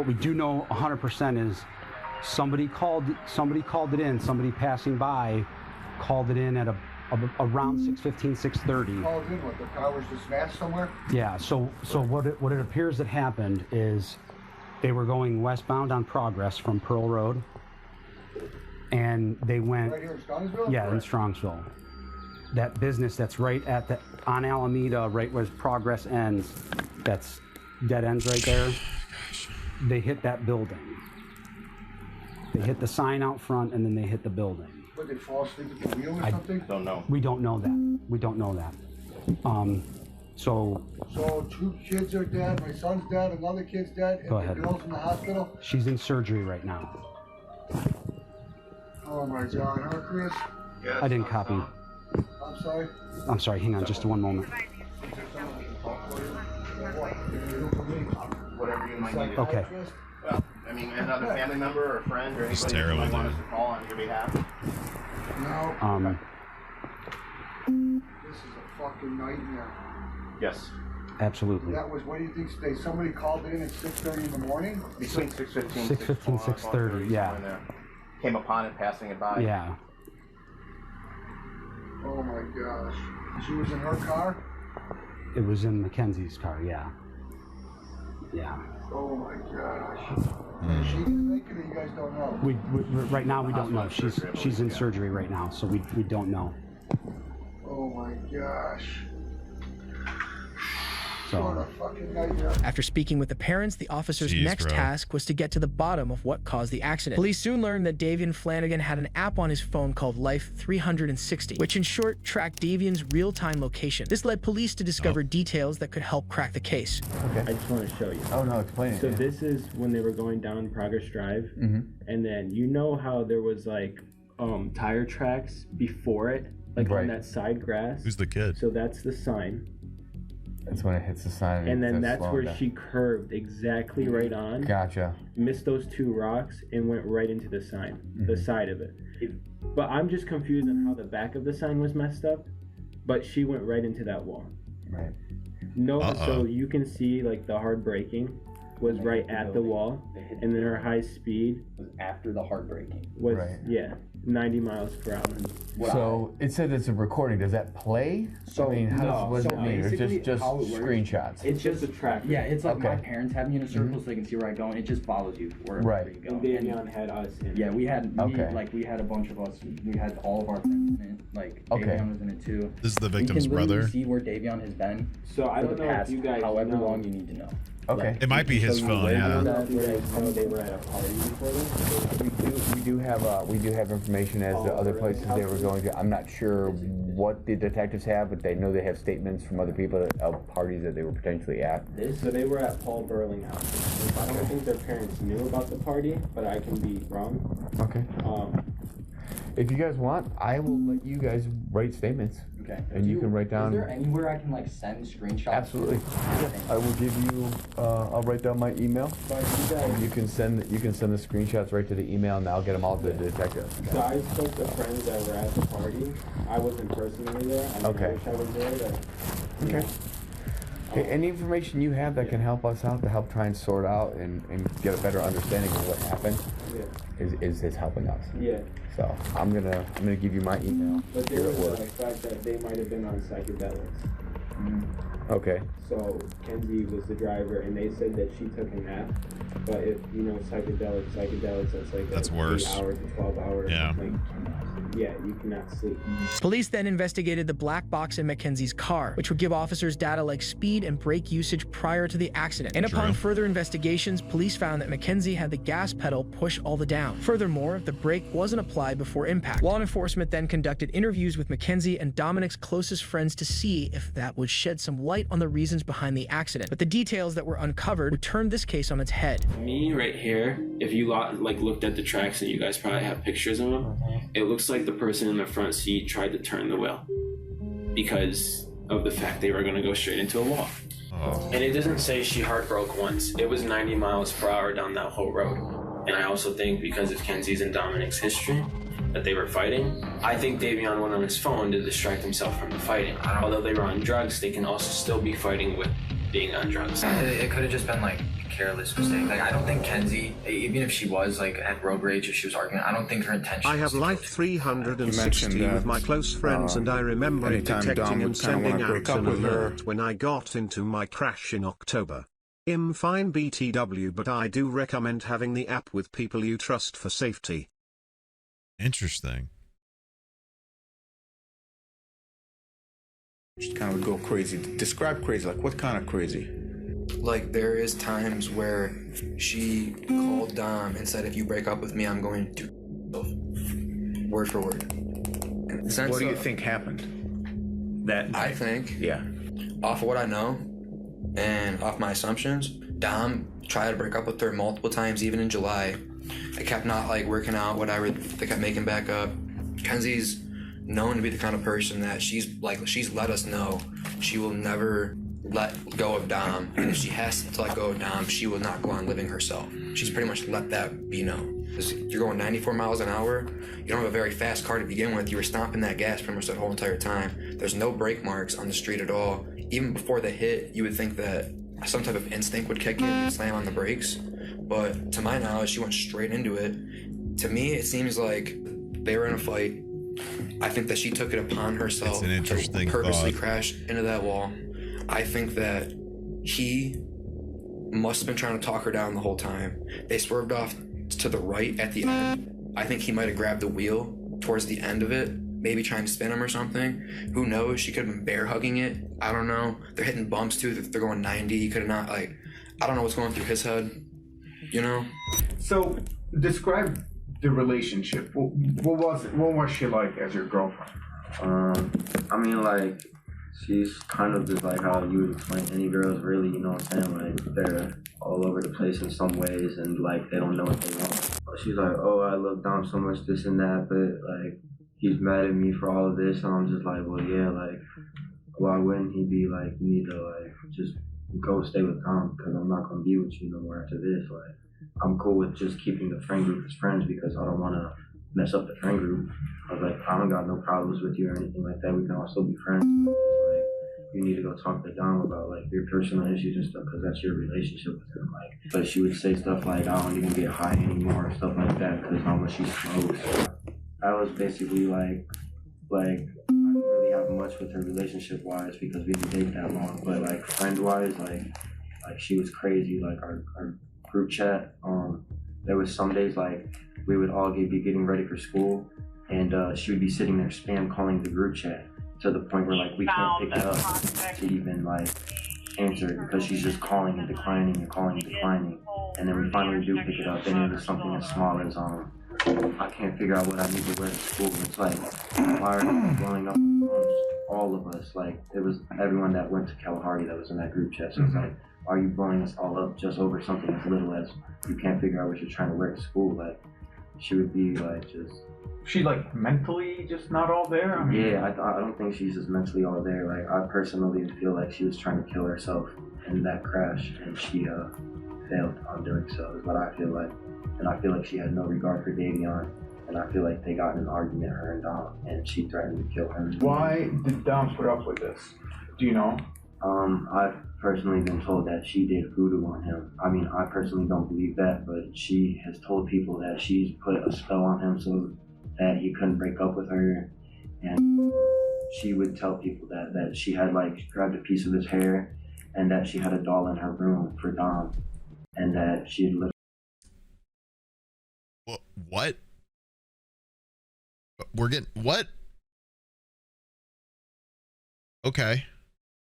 we do know 100% is somebody called it in. Somebody passing by called it in at around 6:15, 6:30. Called in what? The car was dispatched somewhere? Yeah. So what it appears that happened is they were going westbound on Progress from Pearl Road, and they went Right here in Strongsville? Yeah, in Strongsville. That business that's right on Alameda, right where Progress ends, that's dead ends right there. They hit that building. They hit the sign out front, and then they hit the building. Would they fall asleep at the wheel or something? Don't know. We don't know that. We don't know that. So 2 kids are dead, my son's dead, another kid's dead, and Go the ahead. girl's in the hospital? she's in surgery right now. Oh my God, huh, Chris? I didn't copy. I'm sorry? I'm sorry, hang on just one moment. Whatever you might need. Okay. Well, I mean, another family member or friend or It's anybody that you terrible, might want dude. us to call on your behalf. No. This is a fucking nightmare. Yes. Absolutely. That was, what do you think, somebody called in at 6:30 in the morning? Between 6:15, 6:15, 6:30, yeah. Came upon it, passing it by. Yeah. Oh my gosh. She was in her car? It was in McKenzie's car, yeah. Yeah. Oh my gosh. Is she gonna make it or you guys don't know? We right now we don't know. She's in surgery right now, so we don't know. Oh my gosh. So After speaking with the parents, the officer's Jeez, next bro. task was to get to the bottom of what caused the accident. Police soon learned that Davian Flanagan had an app on his phone called Life 360, which in short tracked Davian's real-time location. This led police to discover details that could help crack the case. Okay. I just want to show you. Oh no, explain it. So this is when they were going down Progress Drive, and then you know how there was like tire tracks before it, like on that side grass. Who's the kid? So that's the sign. That's when it hits the sign. And then it says that's slow where down. she curved exactly right on. Gotcha. Missed those two rocks and went right into the sign, the side of it. But I'm just confused on how the back of the sign was messed up. But she went right into that wall. Right. No, so you can see like the hard braking was right at the wall, and then her high speed was after the hard braking. was Right. 90 miles per hour. So it said it's a recording. Does that play? So I mean, what does it mean? Or basically just how it works, screenshots? It's just a tracker. Yeah, it's like my Okay. parents have me in a circle so they can see where I'm going. It just follows you wherever Right. you go. And Davion had us in. Yeah, we had Okay. we had a bunch of us. We had all of our friends in it. Like Okay. Davion was in it too. This is the We victim's can literally brother. see where Davion has been. So I for don't the know if past you guys however know. long you need to know. Okay. It might be his So phone, you yeah. know if you guys know they were at a party before this? We do have information as to other places they were going to. I'm not sure what the detectives have, but they know they have statements from other people of parties that they were potentially at. So they were at Paul Burling house. I don't think their parents knew about the party, but I can be wrong. Okay. If you guys want, I will let you guys write statements. Okay. And you can write down. Is there anywhere I can like send screenshots? Absolutely. I will give you. I'll write down my email. And you can send the screenshots right to the email, and I'll get them all to the detective. So I spoke to friends that were at the party. I wasn't personally there. I Okay. wish I was there. But, Okay. Okay, any information you have that can help us out to help try and sort out and get a better understanding of what happened is helping us. Yeah. So I'm gonna give you my email. But there here was at work. the fact that they might have been on psychedelics. Okay. So Kenzie was the driver, and they said that she took a nap. But if you know psychedelics, that's like That's 8 worse. hours to 12 hours. Yeah. Like, yeah, you cannot sleep. Police then investigated the black box in McKenzie's car, which would give officers data like speed and brake usage prior to the accident. And upon further investigations, police found that McKenzie had the gas pedal push all the down. Furthermore, the brake wasn't applied before impact. Law enforcement then conducted interviews with McKenzie and Dominic's closest friends to see if that would shed some light on the reasons behind the accident. But the details that were uncovered would turn this case on its head. Me right here, if you like looked at the tracks, and you guys probably have pictures of them, it looks like the person in the front seat tried to turn the wheel because of the fact they were going to go straight into a wall. And it doesn't say she hard broke once. It was 90 miles per hour down that whole road. And I also think because of Kenzie's and Dominic's history that they were fighting, I think Davion went on his phone to distract himself from the fighting. Although they were on drugs, they can also still be fighting with being on drugs. It could have just been like a careless mistake. Like I don't think Kenzie, even if she was like had road rage or she was arguing, I don't think her intention. I have Life 360 with my close friends, and I remember it detecting and sending out an alert when I got into my crash in October. I'm fine BTW, but I do recommend having the app with people you trust for safety. Interesting. Just kind of would go crazy. Describe crazy. Like what kind of crazy? Like there is times where she called Dom and said, "If you break up with me, I'm going to word for word." What do you think happened? That I think, yeah, off of what I know and off my assumptions, Dom tried to break up with her multiple times, even in July. They kept not like working out, whatever. They kept making back up. Kenzie's known to be the kind of person that she's let us know she will never let go of Dom, and if she has to let go of Dom, she will not go on living herself. She's pretty much let that be known. You're going 94 miles an hour, you don't have a very fast car to begin with, you were stomping that gas pretty much that whole entire time. There's no brake marks on the street at all. Even before the hit, you would think that some type of instinct would kick in and slam on the brakes, but to my knowledge, she went straight into it. To me, it seems like they were in a fight. I think that she took it upon herself to purposely crash into that wall. I think that he must have been trying to talk her down the whole time. They swerved off to the right at the end. I think he might have grabbed the wheel towards the end of it maybe trying to spin him or something. Who knows? She could have been bear hugging it. I don't know. They're hitting bumps too. They're going 90. He could have not, like, I don't know what's going through his head, you know? So describe the relationship. What was she like as your girlfriend? I mean, like, she's kind of just like how you would explain any girls, really, you know what I'm saying? Like, they're all over the place in some ways, and like, they don't know what they want. She's like, oh, I love Dom so much, this and that, but like, he's mad at me for all of this, and I'm just like, well, yeah, like, why wouldn't he be like, you need to like, just go stay with Dom, because I'm not gonna be with you no more after this. Like, I'm cool with just keeping the friend group as friends because I don't want to mess up the friend group. I was like, I don't got no problems with you or anything like that. We can also be friends. But just like, you need to go talk to Dom about like your personal issues and stuff because that's your relationship with him. Like, but she would say stuff like, I don't even get high anymore or stuff like that because how much she smokes. I was basically like I didn't really have much with her relationship wise because we didn't date that long. But like friend wise, like she was crazy. Like our group chat, there was some days like we would all be getting ready for school and she would be sitting there spam calling the group chat to the point where like we can't pick it up to even like answer it because she's just calling and declining and calling and declining. And then we finally do pick it up and it was something as small as I can't figure out what I need to wear to school. It's like, why are you blowing up all of us? Like, it was everyone that went to Kalahari that was in that group chat. So it's like, why are you blowing us all up just over something as little as you can't figure out what you're trying to wear to school? Like, she would be like just... She like mentally just not all there? I mean, yeah, I don't think she's just mentally all there. Like, I personally feel like she was trying to kill herself in that crash and she failed on doing so is what I feel like. And I feel like she had no regard for Davion, and I feel like they got in an argument, her and Dom, and she threatened to kill him. Why did Dom put up with this? Do you know? I've personally been told that she did voodoo on him. I mean, I personally don't believe that, but she has told people that she's put a spell on him so that he couldn't break up with her, and she would tell people that she had like grabbed a piece of his hair, and that she had a doll in her room for Dom, and that she had What? We're getting what? Okay.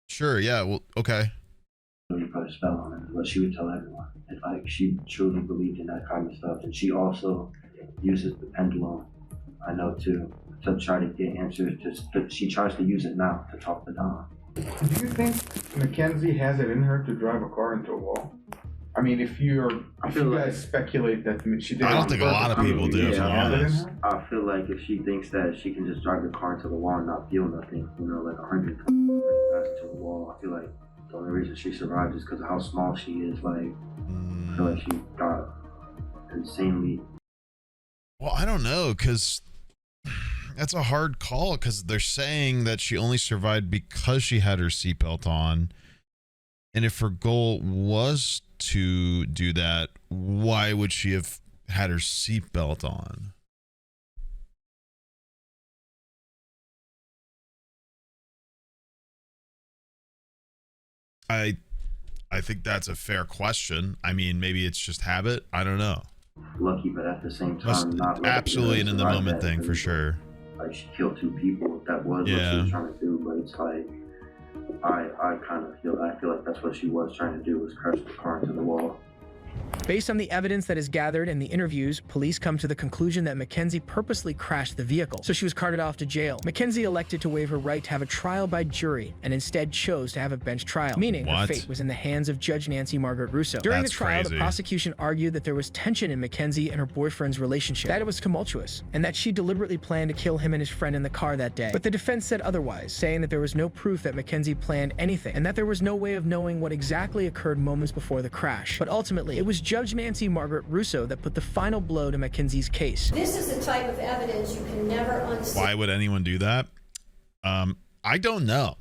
Sure, yeah, well, okay. Really put a spell on him, but she would tell everyone. And like she truly believed in that kind of stuff. And she also uses the pendulum, I know too, to try to get answers. She tries to use it now to talk to Dom. Do you think McKenzie has it in her to drive a car into a wall? I mean, if you guys speculate that she did, I don't think a lot of people do. I feel like if she thinks that she can just drive the car into the wall and not feel nothing, you know, like 120 miles into the wall, I feel like the only reason she survived is because of how small she is. Like, I feel like she got insanely. Well, I don't know, because that's a hard call, because they're saying that she only survived because she had her seatbelt on. And if her goal was to do that, why would she have had her seatbelt on? I think that's a fair question. I mean, maybe it's just habit. I don't know. Lucky, but at the same time, not absolutely an in the moment thing for sure. Like, she killed 2 people. If that was what she was trying to do, but it's like, I feel like that's what she was trying to do, was crash the car into the wall. Based on the evidence that is gathered in the interviews, police come to the conclusion that McKenzie purposely crashed the vehicle, so she was carted off to jail. McKenzie elected to waive her right to have a trial by jury and instead chose to have a bench trial, meaning her fate was in the hands of Judge Nancy Margaret Russo. During the trial, the prosecution argued that there was tension in McKenzie and her boyfriend's relationship, that it was tumultuous, and that she deliberately planned to kill him and his friend in the car that day. But the defense said otherwise, saying that there was no proof that McKenzie planned anything, and that there was no way of knowing what exactly occurred moments before the crash. But ultimately, it was Judge Nancy Margaret Russo that put the final blow to McKenzie's case. This is the type of evidence you can never unsee. Why would anyone do that? I don't know.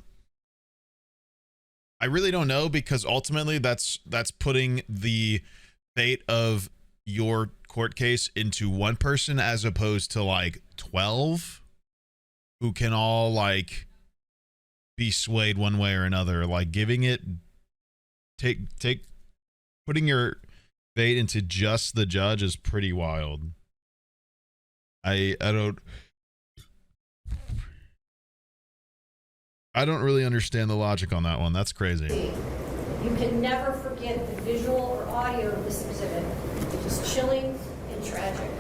I really don't know, because ultimately that's putting the fate of your court case into one person as opposed to like 12 who can all like be swayed one way or another. Like giving it, putting your fate into just the judge is pretty wild. I don't I don't really understand the logic on that one. That's crazy. You can never forget the visual or audio of this exhibit, which is chilling and tragic.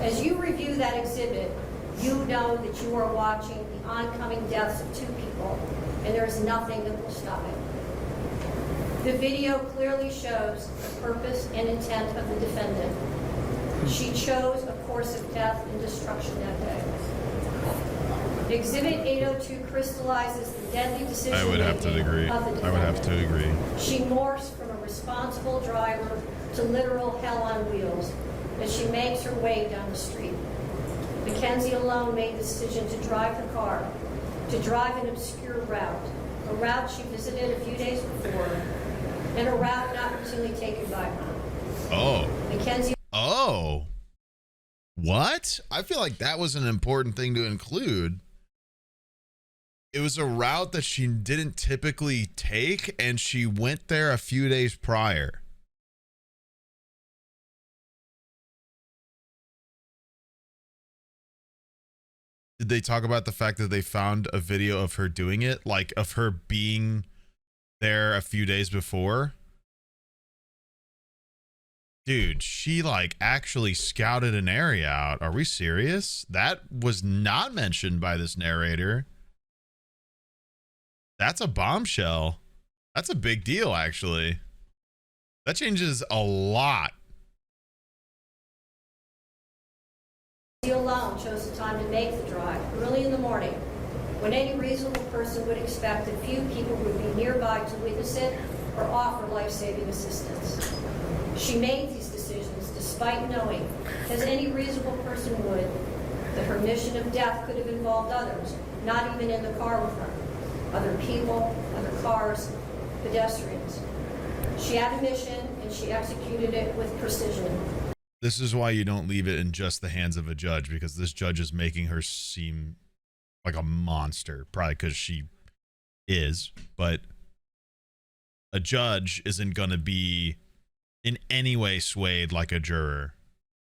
As you review that exhibit, you know that you are watching the oncoming deaths of 2 people, and there is nothing that will stop it. The video clearly shows the purpose and intent of the defendant. She chose a course of death and destruction that day. Exhibit 802 crystallizes the deadly decision I would have to agree. of the defendant. I would have to agree. She morphs from a responsible driver to literal hell on wheels as she makes her way down the street. McKenzie alone made the decision to drive the car, to drive an obscure route, a route she visited a few days before, and a route not routinely taken by her. Oh. McKenzie. Oh. What? I feel like that was an important thing to include. It was a route that she didn't typically take, and she went there a few days prior. Did they talk about the fact that they found a video of her doing it? Like, of her being there a few days before? Dude, she like actually scouted an area out. Are we serious? That was not mentioned by this narrator. That's a bombshell. That's a big deal, actually. That changes a lot. She alone chose the time to make the drive early in the morning, when any reasonable person would expect that few people would be nearby to witness it or offer life-saving assistance. She made these decisions despite knowing, as any reasonable person would, that her mission of death could have involved others, not even in the car with her. Other people, other cars, pedestrians. She had a mission, and she executed it with precision. This is why you don't leave it in just the hands of a judge, because this judge is making her seem like a monster, probably because she is, but a judge isn't going to be in any way swayed like a juror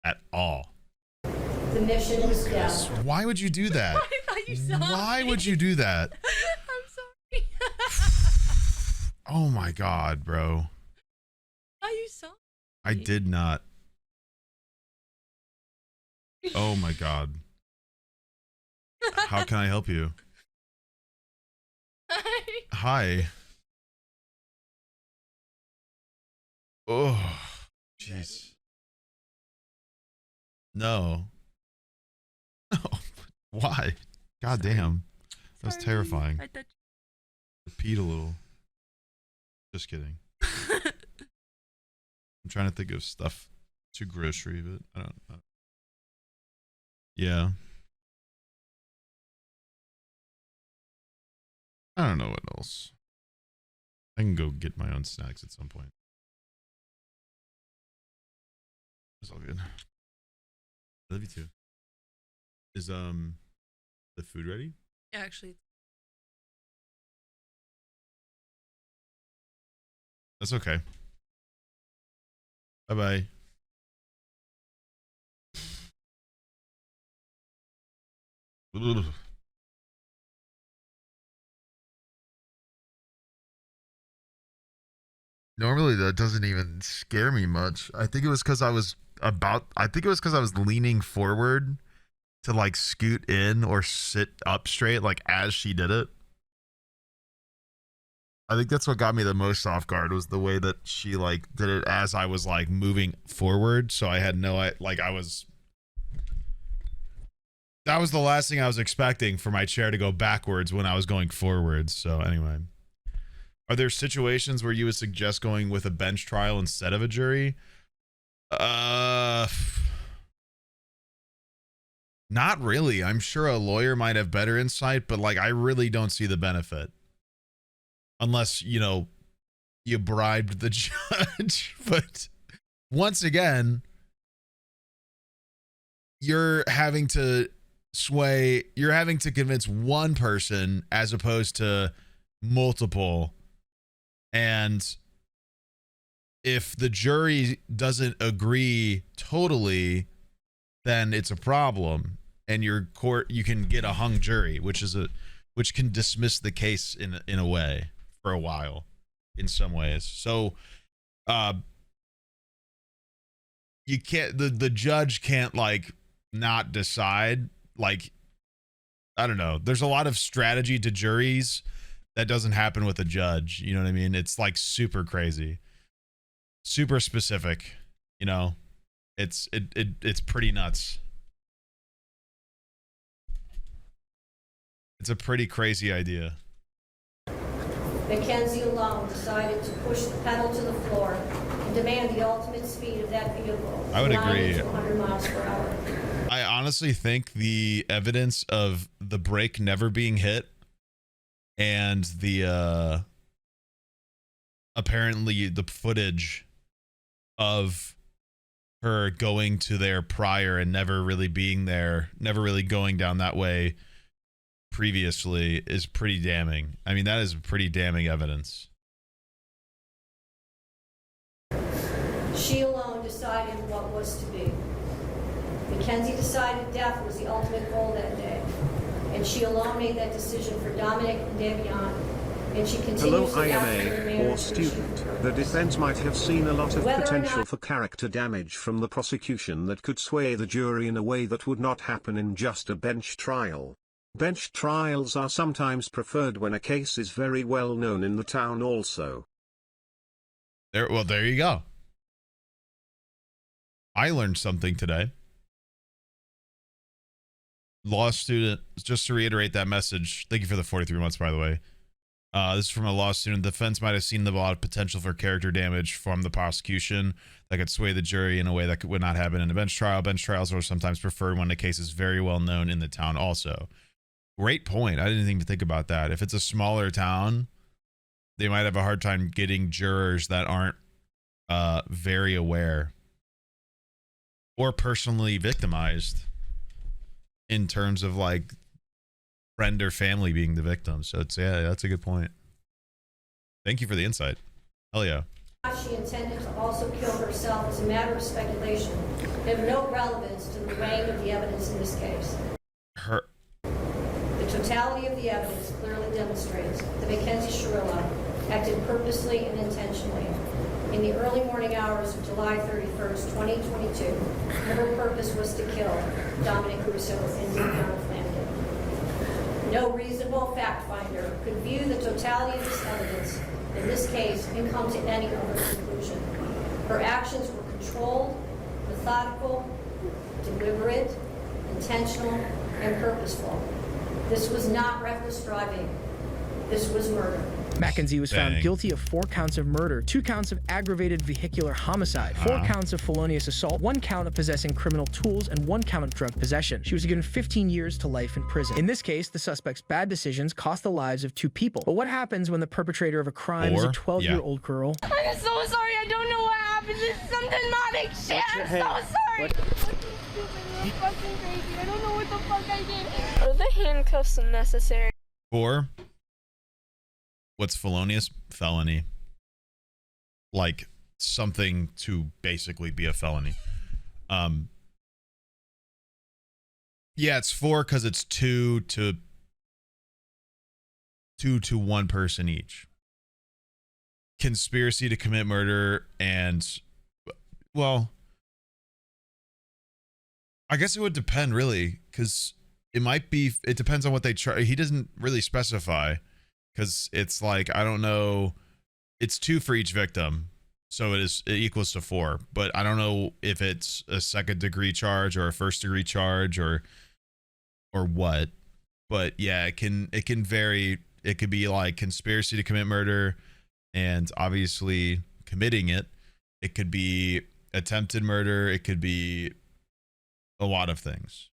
at all. The mission was death. Why would you do that? I thought you saw Why me. would you do that? I'm sorry. Oh my God, bro. Oh, you saw me. I did not. Oh my God. How can I help you? Hi. Oh, jeez. No. No. Why? God damn. That was terrifying. Repeat a little. Just kidding. I'm trying to think of stuff to grocery, but I don't know. Yeah. I don't know what else. I can go get my own snacks at some point. It's all good. I love you too. Is the food ready? Yeah, actually. That's okay. Bye-bye. Ugh. Normally that doesn't even scare me much. I think it was because I was leaning forward to like scoot in or sit up straight like as she did it. I think that's what got me the most off guard, was the way that she like did it as I was like moving forward. So I had that was the last thing I was expecting for my chair to go backwards when I was going forwards. So anyway, are there situations where you would suggest going with a bench trial instead of a jury? Not really. I'm sure a lawyer might have better insight, but like I really don't see the benefit. Unless, you know, you bribed the judge. But once again, you're having to convince one person as opposed to multiple. And if the jury doesn't agree totally, then it's a problem. And you can get a hung jury, which is which can dismiss the case in a way for a while, in some ways. So, you can't, the judge can't like not decide. Like, I don't know. There's a lot of strategy to juries that doesn't happen with a judge. You know what I mean? It's like super crazy, super specific. You know, it's pretty nuts. It's a pretty crazy idea. McKenzie alone decided to push the pedal to the floor and demand the ultimate speed of that vehicle. I would 90 agree. to 100 miles per hour. I honestly think the evidence of the brake never being hit and the apparently the footage of her going to there prior and never really being there, never really going down that way previously is pretty damning. I mean, that is pretty damning evidence. She alone decided what was to be. McKenzie decided death was the ultimate goal that day. And she alone made that decision for Dominic and Davion. And she Hello, continues to act in a IMA, manner or student. The defense might have seen a lot of Whether or potential not- for character damage from the prosecution that could sway the jury in a way that would not happen in just a bench trial. Bench trials are sometimes preferred when a case is very well known in the town also. There you go. I learned something today. Law student, just to reiterate that message, thank you for the 43 months, by the way. This is from a law student. The defense might have seen a lot of potential for character damage from the prosecution that could sway the jury in a way that would not happen in a bench trial. Bench trials are sometimes preferred when the case is very well known in the town also. Great point. I didn't even think about that. If it's a smaller town, they might have a hard time getting jurors that aren't very aware or personally victimized in terms of like friend or family being the victim. So it's, yeah, that's a good point. Thank you for the insight. Hell yeah. She intended to also kill herself is a matter of speculation. They have no relevance to the weighing of the evidence in this case. The totality of the evidence clearly demonstrates that Mackenzie Shirilla acted purposely and intentionally in the early morning hours of July 31st, 2022, and her purpose was to kill Dominic Russo and Davion Flanagan. No reasonable fact finder could view the totality of this evidence in this case and come to any other conclusion. Her actions were controlled, methodical, deliberate, intentional, and purposeful. This was not reckless driving. This was murder. McKenzie was found guilty of 4 counts of murder, 2 counts of aggravated vehicular homicide, 4 counts of felonious assault, 1 count of possessing criminal tools, and 1 count of drug possession. She was given 15 years to life in prison. In this case, the suspect's bad decisions cost the lives of 2 people. But what happens when the perpetrator of a crime is a 12-year-old girl? I'm so sorry. I don't know what happened. It's some demonic shit. I'm so sorry. I'm fucking crazy. I don't know what the fuck I did. Are the handcuffs unnecessary? 4. What's felonious? Felony. Like something to basically be a felony. Yeah, it's 4 because it's 2 to 1 person each. Conspiracy to commit murder and, well, I guess it would depend really, because it might be, it depends on what they try. He doesn't really specify. Because it's like, I don't know, it's 2 for each victim, so it equals to 4. But I don't know if it's a 2nd degree charge or a 1st degree charge or what. But yeah, it can vary. It could be like conspiracy to commit murder and obviously committing it. It could be attempted murder. It could be a lot of things.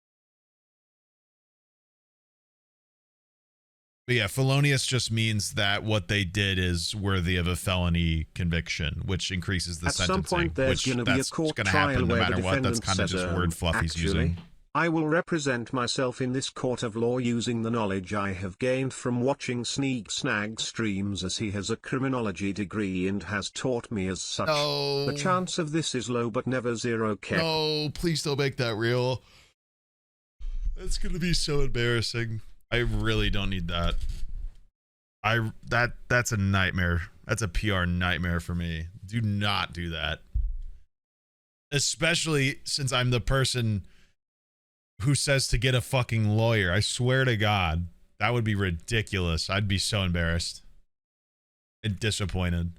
But yeah, felonious just means that what they did is worthy of a felony conviction, which increases the sentencing. At some point there's going to be a court trial where the defendant says, word fluff he's using. I will represent myself in this court of law using the knowledge I have gained from watching Sneegsnag streams, as he has a criminology degree and has taught me as such. No. The chance of this is low but never zero. No, please don't make that real. That's going to be so embarrassing. I really don't need that. That's a nightmare. That's a PR nightmare for me. Do not do that. Especially since I'm the person who says to get a fucking lawyer. I swear to God, that would be ridiculous. I'd be so embarrassed and disappointed.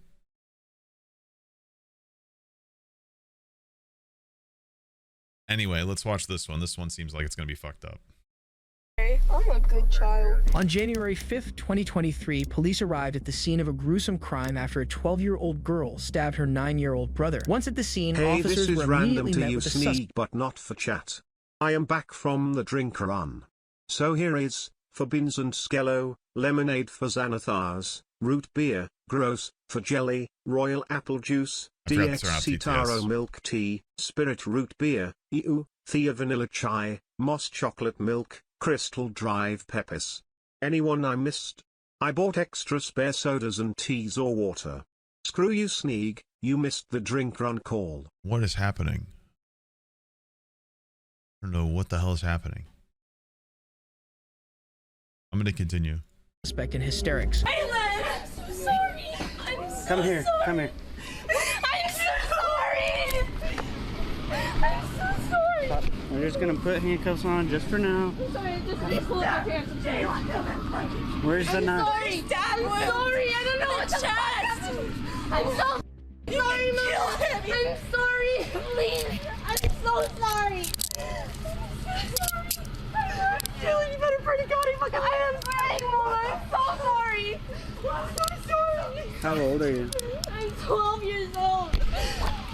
Anyway, let's watch this one. This one seems like it's going to be fucked up. I'm a good child. On January 5th, 2023, police arrived at the scene of a gruesome crime after a 12-year-old girl stabbed her 9-year-old brother. Once at the scene, Hey, officers this is were random immediately to met you, with the suspect. Sneeg, but not for chat. I am back from the drink run. So here is, for Beans and Skello, lemonade for Xanathars, root beer, gross, for jelly, royal apple juice, I forgot to turn off DXC taro TTS. milk tea, spirit root beer, EU, Thea vanilla chai, moss chocolate milk, crystal drive peppers. Anyone I missed? I bought extra spare sodas and teas or water. Screw you, Sneeg, you missed the drink run call. What is happening? I don't know what the hell is happening. I'm going to continue. Suspect in hysterics. Aylan, I'm so sorry. I'm so Come here, sorry. come here. I'm so sorry. I'm so sorry. We're just gonna put handcuffs on just for now. I'm sorry, I just need to pull up my pants. Where's the I'm knife? sorry, Dad. I'm sorry. I don't know what the fuck. I'm so sorry, Mom. I'm sorry. Please. I'm so sorry. Shirilla, you better pray to God he fucking I am sorry, Mom. I'm so sorry. I'm so sorry. How old are you? I'm 12 years old.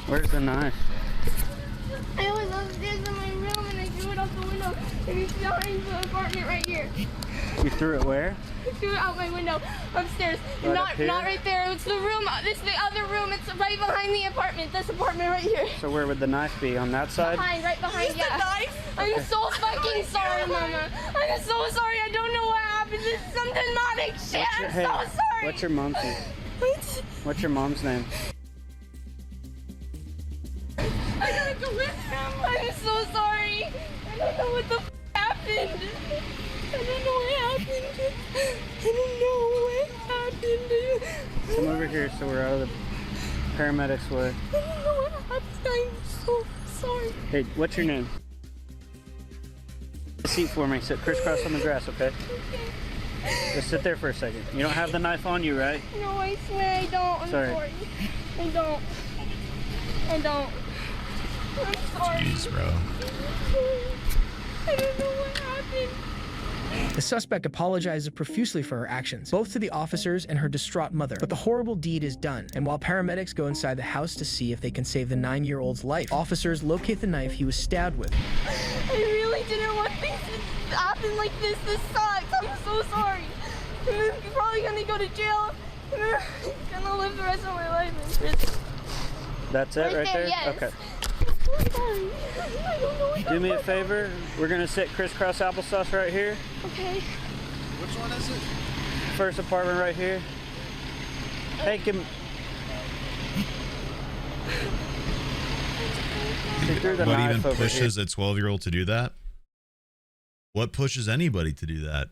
Where's the knife? I was upstairs in my room and I threw it out the window and it's behind the apartment right here. You threw it where? I threw it out my window upstairs. Right up here? Not right there. It's the room. It's the other room. It's right behind the apartment. This apartment right here. So where would the knife be? On that side? Right behind. Yeah. The knife? I'm so fucking sorry, Mama. I'm so sorry. I don't know what happened. This is some demonic shit. I'm so sorry. What's your mom's name? What? What's your mom's name? I gotta go with him. I'm so sorry. I don't know what the happened. I don't know what happened. I don't know what happened. Come over here so we're out of the paramedics' way. I don't know what happened. I'm so sorry. Hey, what's your name? Take a seat for me. Sit crisscross on the grass, okay? Just sit there for a second. You don't have the knife on you, right? No, I swear I don't. I'm Sorry. sorry. I don't. I don't. I'm sorry. Jeez, bro. I don't know what happened. The suspect apologizes profusely for her actions, both to the officers and her distraught mother. But the horrible deed is done, and while paramedics go inside the house to see if they can save the 9-year-old's life, officers locate the knife he was stabbed with. I really didn't want things to happen like this. This sucks. I'm so sorry. I'm probably gonna go to jail. I'm gonna live the rest of my life in prison. That's it right there? Yes. Okay. I'm sorry. I don't know what Do me a favor. We're going to sit crisscross applesauce right here. Okay. Which one is it? First apartment right here. Hey, can... She threw the What knife even over pushes here. a 12-year-old to do that? What pushes anybody to do that?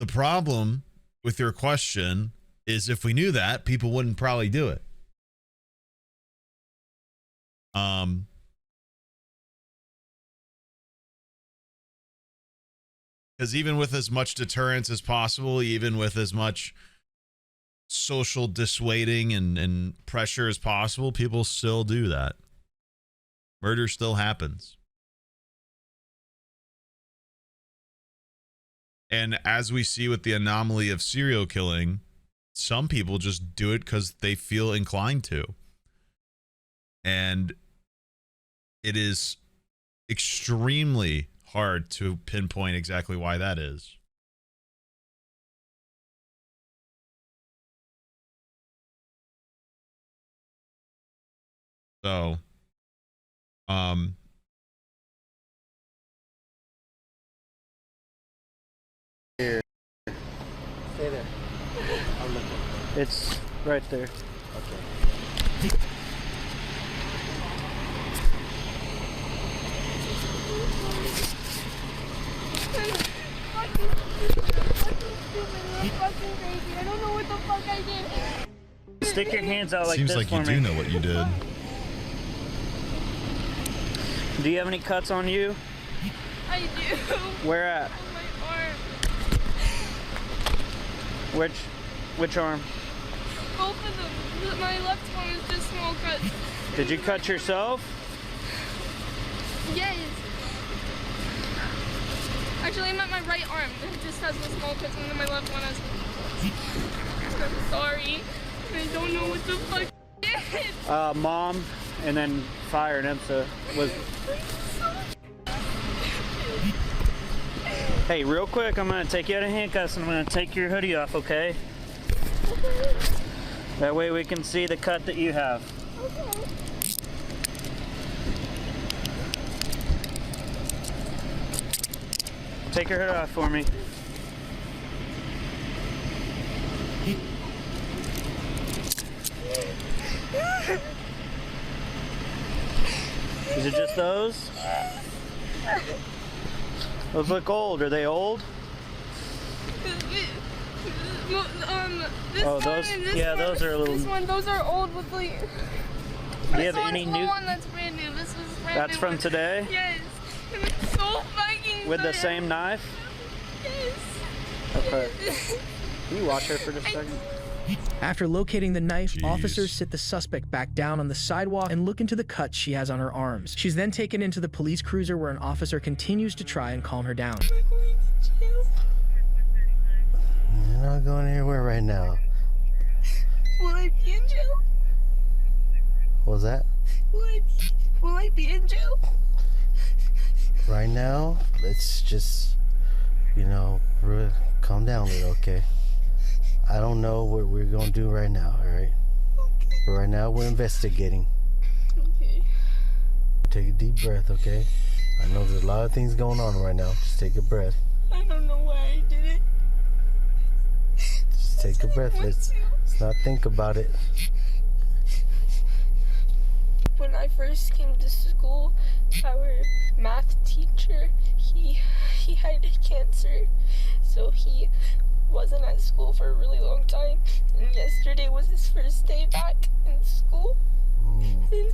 The problem with your question is if we knew that, people wouldn't probably do it. Because even with as much deterrence as possible, even with as much social dissuading and pressure as possible, people still do that. Murder still happens. And as we see with the anomaly of serial killing, some people just do it because they feel inclined to. And it is extremely hard to pinpoint exactly why that is. So, Here. Stay there. I'll look at it. It's right there. Okay. fuck I did. Stick your hands out like Seems this like for you me. do know what you did. Do you have any cuts on you? I do. Where at? On my arm. Which arm? Both of them. My left one is just small cuts. Did you cut yourself? Yes. Actually, I meant my right arm. It just has the small cuts, and then my left one has. I'm sorry. I don't know what the fuck it is. Mom, and then fire and IMSA was. Hey, real quick, I'm gonna take you out of handcuffs and I'm gonna take your hoodie off, okay? That way we can see the cut that you have. Okay. Take your hood off for me. Is it just those? Those look old. Are they old? This Oh, one those- and this yeah, one, those are a little- This one, those are old with like. Do you have any new? One that's brand new. This was brand That's new from one. today? Yes. It was so fucking With the good. same knife? Yes. Okay. Can you watch her for just a second? After locating the knife, officers sit the suspect back down on the sidewalk and look into the cuts she has on her arms. She's then taken into the police cruiser where an officer continues to try and calm her down. You're not going anywhere right now. Will I be in jail? What was that? Will I be in jail? Right now, let's just, calm down a little, okay? I don't know what we're gonna do right now, alright? But right now, we're investigating. Okay. Take a deep breath, okay? I know there's a lot of things going on right now. Just take a breath. I don't know why I did it. Just take a breath. Let's not think about it. When I first came to school, our math teacher, he had cancer, so he wasn't at school for a really long time, and yesterday was his first day back in school. And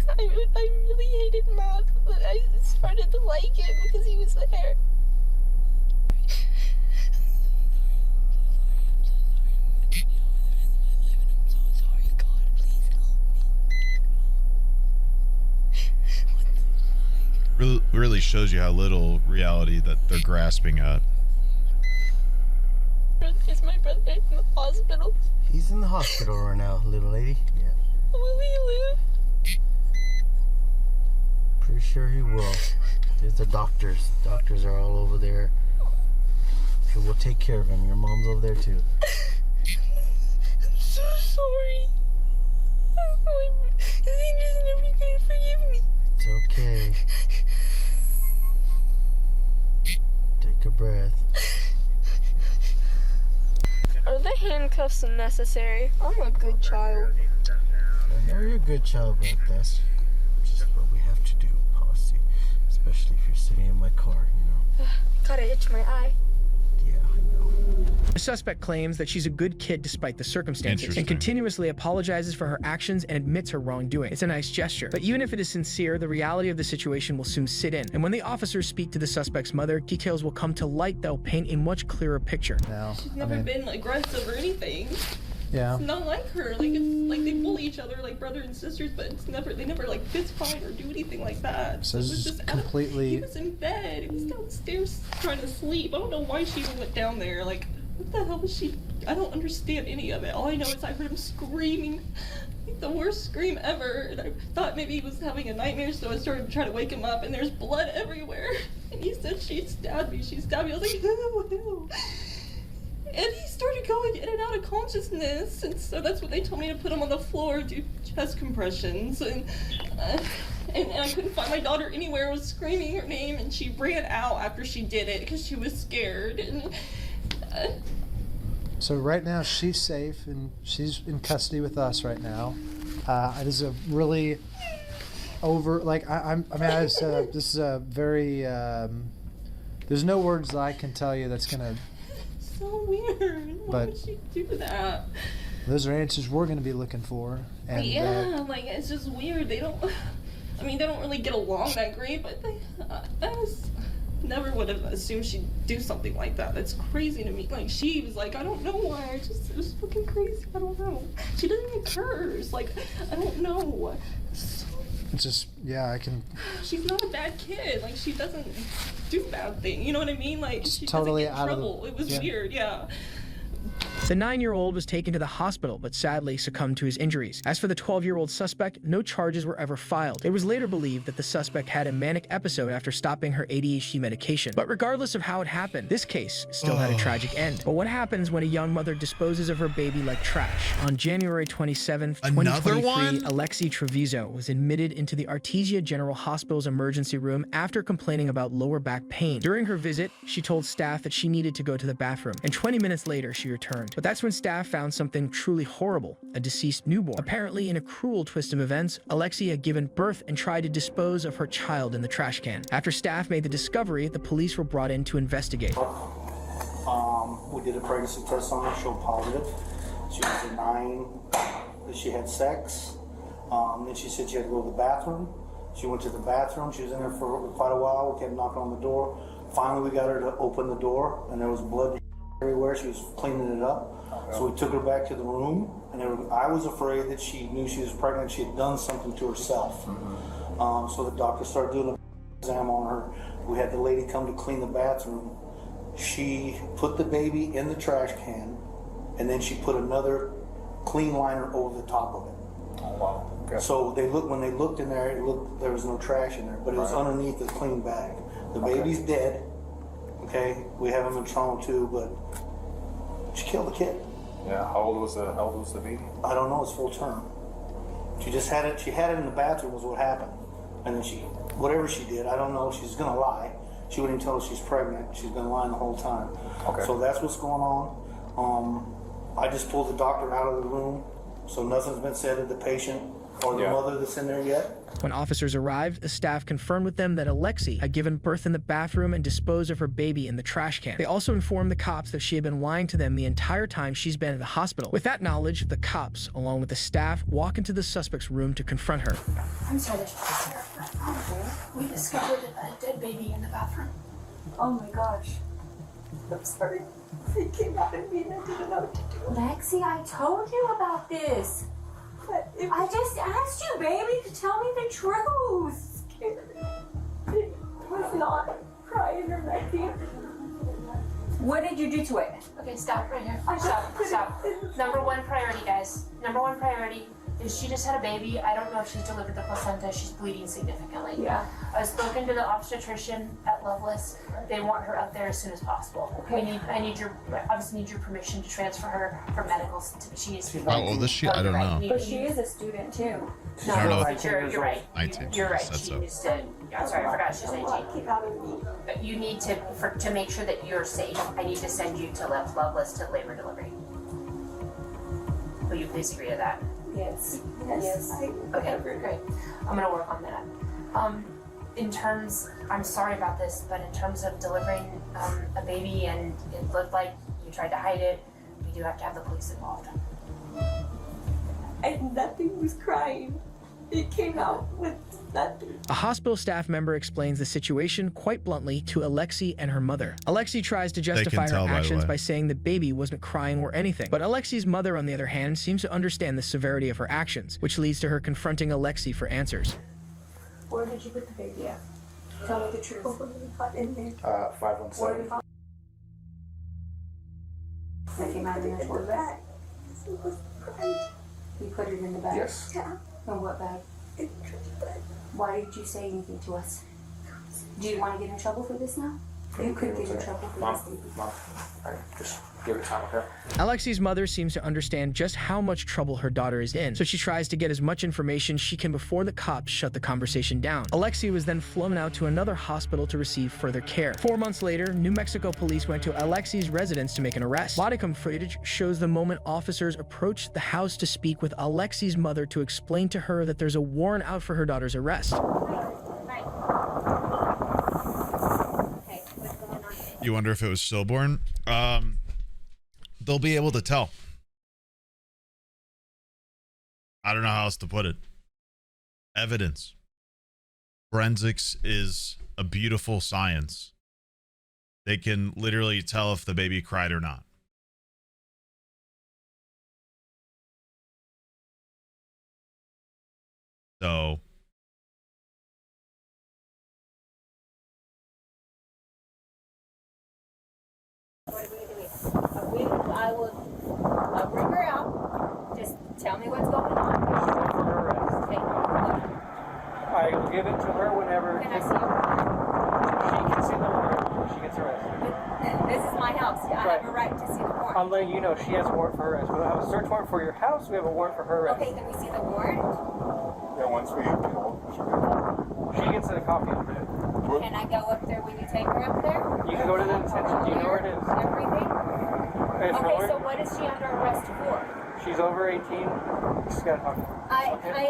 I really hated math, but I started to like it because he was there. Really shows you how little reality that they're grasping at. Is my brother in the hospital? He's in the hospital right now, little lady. Yeah. Will he live? Pretty sure he will. There's the doctors. Doctors are all over there. Okay, we'll take care of him. Your mom's over there too. I'm so sorry. Is he just never gonna forgive me? It's okay. Take a breath. Are the handcuffs necessary? I'm a good child. You're a good child, but that's just what we have to do, policy. Especially if you're sitting in my car, Gotta itch my eye. The suspect claims that she's a good kid despite the circumstances and continuously apologizes for her actions and admits her wrongdoing. It's a nice gesture. But even if it is sincere, the reality of the situation will soon sit in. And when the officers speak to the suspect's mother, details will come to light that will paint a much clearer picture. She's never been aggressive or anything. Yeah. It's not like her. Like it's like they bully each other like brother and sisters, but they never like fist fight or do anything like that. So It this was is just completely- He was in bed. He was downstairs trying to sleep. I don't know why she even went down there. Like what the hell was she? I don't understand any of it. All I know is I heard him screaming. Like the worst scream ever, and I thought maybe he was having a nightmare, so I started to try to wake him up, and there's blood everywhere. And he said, she stabbed me. I was like, no. And he started going in and out of consciousness, and so that's what they told me to put him on the floor, do chest compressions, and I couldn't find my daughter anywhere. I was screaming her name, and she ran out after she did it because she was scared. And so right now she's safe and she's in custody with us right now. It is a really this is a very there's no words that I can tell you that's gonna so weird. Why But- would she do that? Those are answers we're going to be looking for. And Yeah, like it's just weird. They don't. I mean, they don't really get along that great, but never would have assumed she'd do something like that. That's crazy to me. Like, she was like, I don't know why. It was fucking crazy. I don't know. She doesn't even curse. Like, I don't know. it's just, yeah, I can. She's not a bad kid. Like, she doesn't do bad things. You know what I mean? Like, she totally doesn't get in out of the- trouble. It was yeah. weird, yeah. The 9-year-old was taken to the hospital, but sadly succumbed to his injuries. As for the 12-year-old suspect, no charges were ever filed. It was later believed that the suspect had a manic episode after stopping her ADHD medication. But regardless of how it happened, this case still had a tragic end. But what happens when a young mother disposes of her baby like trash? On January 27th, Another 2023, one? Alexis Treviso was admitted into the Artesia General Hospital's emergency room after complaining about lower back pain. During her visit, she told staff that she needed to go to the bathroom, and 20 minutes later, she returned. But that's when staff found something truly horrible, a deceased newborn. Apparently, in a cruel twist of events, Alexis had given birth and tried to dispose of her child in the trash can. After staff made the discovery, the police were brought in to investigate. We did a pregnancy test on her, showed positive. She was denying that she had sex. Then she said she had to go to the bathroom. She went to the bathroom. She was in there for quite a while. We kept knocking on the door. Finally, we got her to open the door, and there was blood everywhere. She was cleaning it up. So we took her back to the room, and I was afraid that she knew she was pregnant. She had done something to herself. So the doctor started doing an exam on her. We had the lady come to clean the bathroom. She put the baby in the trash can, and then she put another clean liner over the top of it. Oh, wow. Okay. So when they looked in there, there was no trash in there, but it was underneath the clean bag. The baby's dead. Okay, we have him in trauma too, but she killed the kid. Yeah. How old was the baby? I don't know. It's full term. She just had it. She had it in the bathroom. Was what happened, and then whatever she did, I don't know. She's gonna lie. She wouldn't tell us she's pregnant. She's been lying the whole time. Okay. So that's what's going on. I just pulled the doctor out of the room, so nothing's been said to the patient or the mother that's in there yet. When officers arrived, the staff confirmed with them that Alexis had given birth in the bathroom and disposed of her baby in the trash can. They also informed the cops that she had been lying to them the entire time she's been at the hospital. With that knowledge, the cops, along with the staff, walk into the suspect's room to confront her. I'm sorry that you We discovered a dead baby in the bathroom. Oh my gosh. I'm sorry. It came out of me and I didn't know what to do. Lexi, I told you about this. I just asked you, baby, to tell me the truth. It was not crying or nothing. What did you do to it? Okay, stop right here. Stop. Number one priority, guys. Number one priority is she just had a baby. I don't know if she's delivered the placenta. She's bleeding significantly. Yeah. I've spoken to the obstetrician at Loveless. They want her out there as soon as possible. Okay. I obviously need your permission to transfer her from medicals. She needs to be. How old is she? I don't know. But she is a student too. No, I don't know. you're right. 19. You're right. That's She so. needs to. I'm sorry, I forgot she's 19. But you need to make sure that you're safe. I need to send you to Loveless to labor delivery. Will you please agree to that? Yes. Okay, great. I'm gonna work on that. In terms, I'm sorry about this, but in terms of delivering a baby and it looked like you tried to hide it, we do have to have the police involved. And nothing was crying. It came out with nothing. A hospital staff member explains the situation quite bluntly to Alexis and her mother. Alexis tries to justify her tell, by the actions way. by saying the baby wasn't crying or anything. But Alexis' mother, on the other hand, seems to understand the severity of her actions, which leads to her confronting Alexis for answers. Where did you put the baby at? Tell me the truth. In there. 517. That came out of your bag. You put it in the bag? Yes. Yeah. In what bag? In the bag. Why did you say anything to us? Do you want to get in trouble for this now? You could get in trouble for this. Mom, just give it time, okay? Alexis' mother seems to understand just how much trouble her daughter is in, so she tries to get as much information she can before the cops shut the conversation down. Alexis was then flown out to another hospital to receive further care. 4 months later, New Mexico police went to Alexis' residence to make an arrest. Bodycam footage shows the moment officers approached the house to speak with Alexis' mother to explain to her that there's a warrant out for her daughter's arrest. You wonder if it was stillborn? they'll be able to tell. I don't know how else to put it. Evidence. Forensics is a beautiful science. They can literally tell if the baby cried or not. So I'll bring her out. Just tell me what's going on. For her arrest. Okay. I will give it to her whenever. Can I see her? She can see the warrant before she gets arrested. This is my house. I have a right to see the warrant. I'm letting you know she has a warrant for her arrest. We don't have a search warrant for your house. We have a warrant for her arrest. Okay, can we see the warrant? Yeah, once we she gets a copy of it. Can I go up there when you take her up there? You can go to the detention. Do you know where it is? Everything? It's Okay, nowhere. so what is she under arrest for? She's over 18. She's got to talk to her.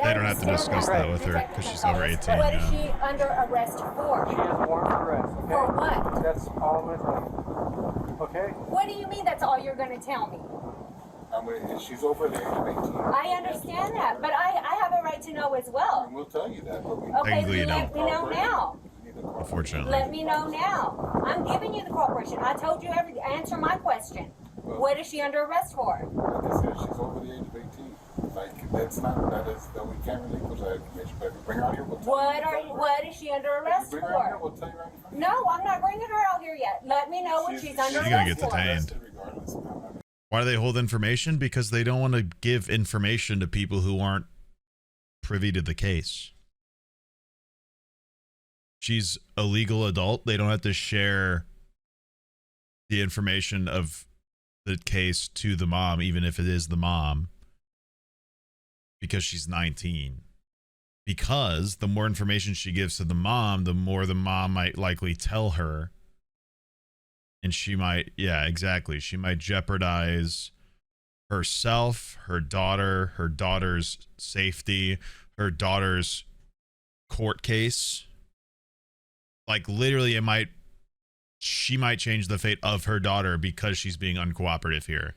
they don't have to discuss that with her because she's over 18. What is Yeah. she under arrest for? She has a warrant for arrest. Okay? For what? That's all I'm going to tell you. Okay? What do you mean that's all you're going to tell me? She's over the age of 18. I understand that, but I have a right to know as well. We'll tell you that, but we Okay, Technically, you let me know now. Unfortunately. Let me know now. I'm giving you the cooperation. I told you answer my question. What is she under arrest for? Like I said, she's over the age of 18. Like, that we can't relinquish that information, but if you bring her out here, we'll tell you. What is she under arrest Bring her out here, for? we'll tell you right now. No, I'm not bringing her out here yet. Let me know what she's under She's gonna arrest get for. detained. Why do they hold information? Because they don't want to give information to people who aren't privy to the case. She's a legal adult. They don't have to share the information of the case to the mom, even if it is the mom, because she's 19. Because the more information she gives to the mom, the more the mom might likely tell her. And she might, yeah, exactly. She might jeopardize herself, her daughter, her daughter's safety, her daughter's court case. Like literally she might change the fate of her daughter because she's being uncooperative here.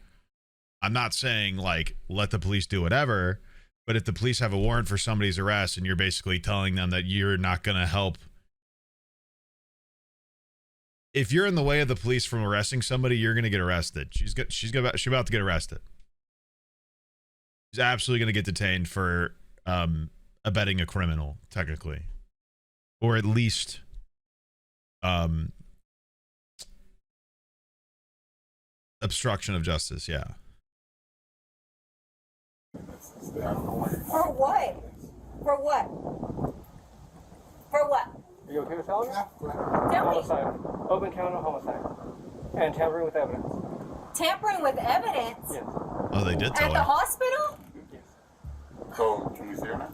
I'm not saying like let the police do whatever, but if the police have a warrant for somebody's arrest and you're basically telling them that you're not going to help, if you're in the way of the police from arresting somebody, you're going to get arrested. She's about to get arrested. She's absolutely going to get detained for abetting a criminal, technically, or at least obstruction of justice. Yeah. For what? For what? For what? Are you okay with telling me? Tell me. Homicide. Open count of homicide. And tampering with evidence. Tampering with evidence? Yes. Oh, they did tell At the her. hospital? So, can we see her now?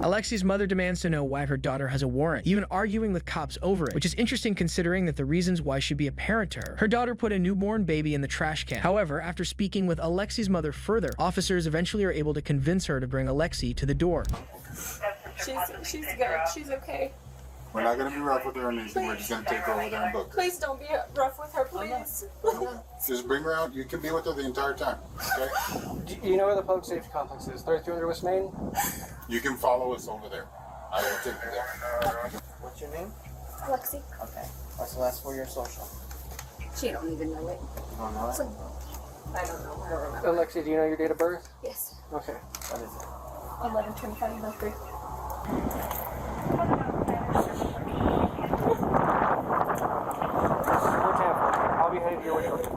Alexis' mother demands to know why her daughter has a warrant, even arguing with cops over it, which is interesting considering that the reasons why should be apparent to her. Her daughter put a newborn baby in the trash can. However, after speaking with Alexis' mother further, officers eventually are able to convince her to bring Alexis to the door. She's good. She's okay. We're not going to be rough with her or anything. We're just going to take her over there and book her. Please don't be rough with her, please. Just bring her out. You can be with her the entire time, okay? Do you know where the public safety complex is? 3300 West Main? You can follow us over there. I will take you there. What's your name? Alexi. Okay. What's the last 4 years social? She don't even know it. You don't know it? I don't know. I don't remember. Alexi, do you know your date of birth? Yes. Okay. What is it? 11/25/03. For tampering. I'll be headed your way shortly.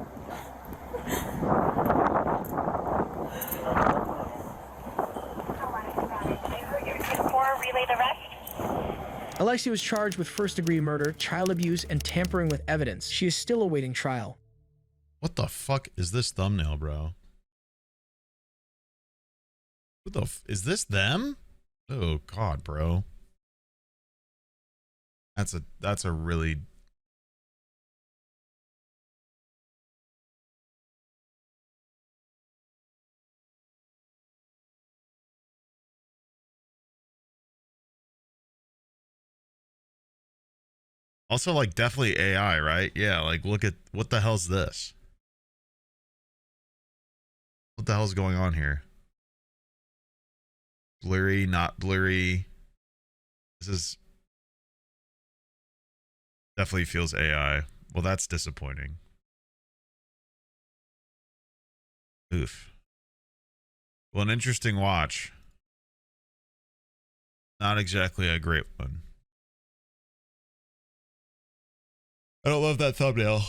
Relay the rest. Alexis was charged with first-degree murder, child abuse, and tampering with evidence. She is still awaiting trial. What the fuck is this thumbnail, bro? What the is this them? Oh god, bro. That's a really also like definitely AI, right? Yeah, like look at what the hell's this? What the hell's going on here? Blurry, not blurry. This is definitely feels AI. Well, that's disappointing. Oof. Well, an interesting watch. Not exactly a great one. I don't love that thumbnail.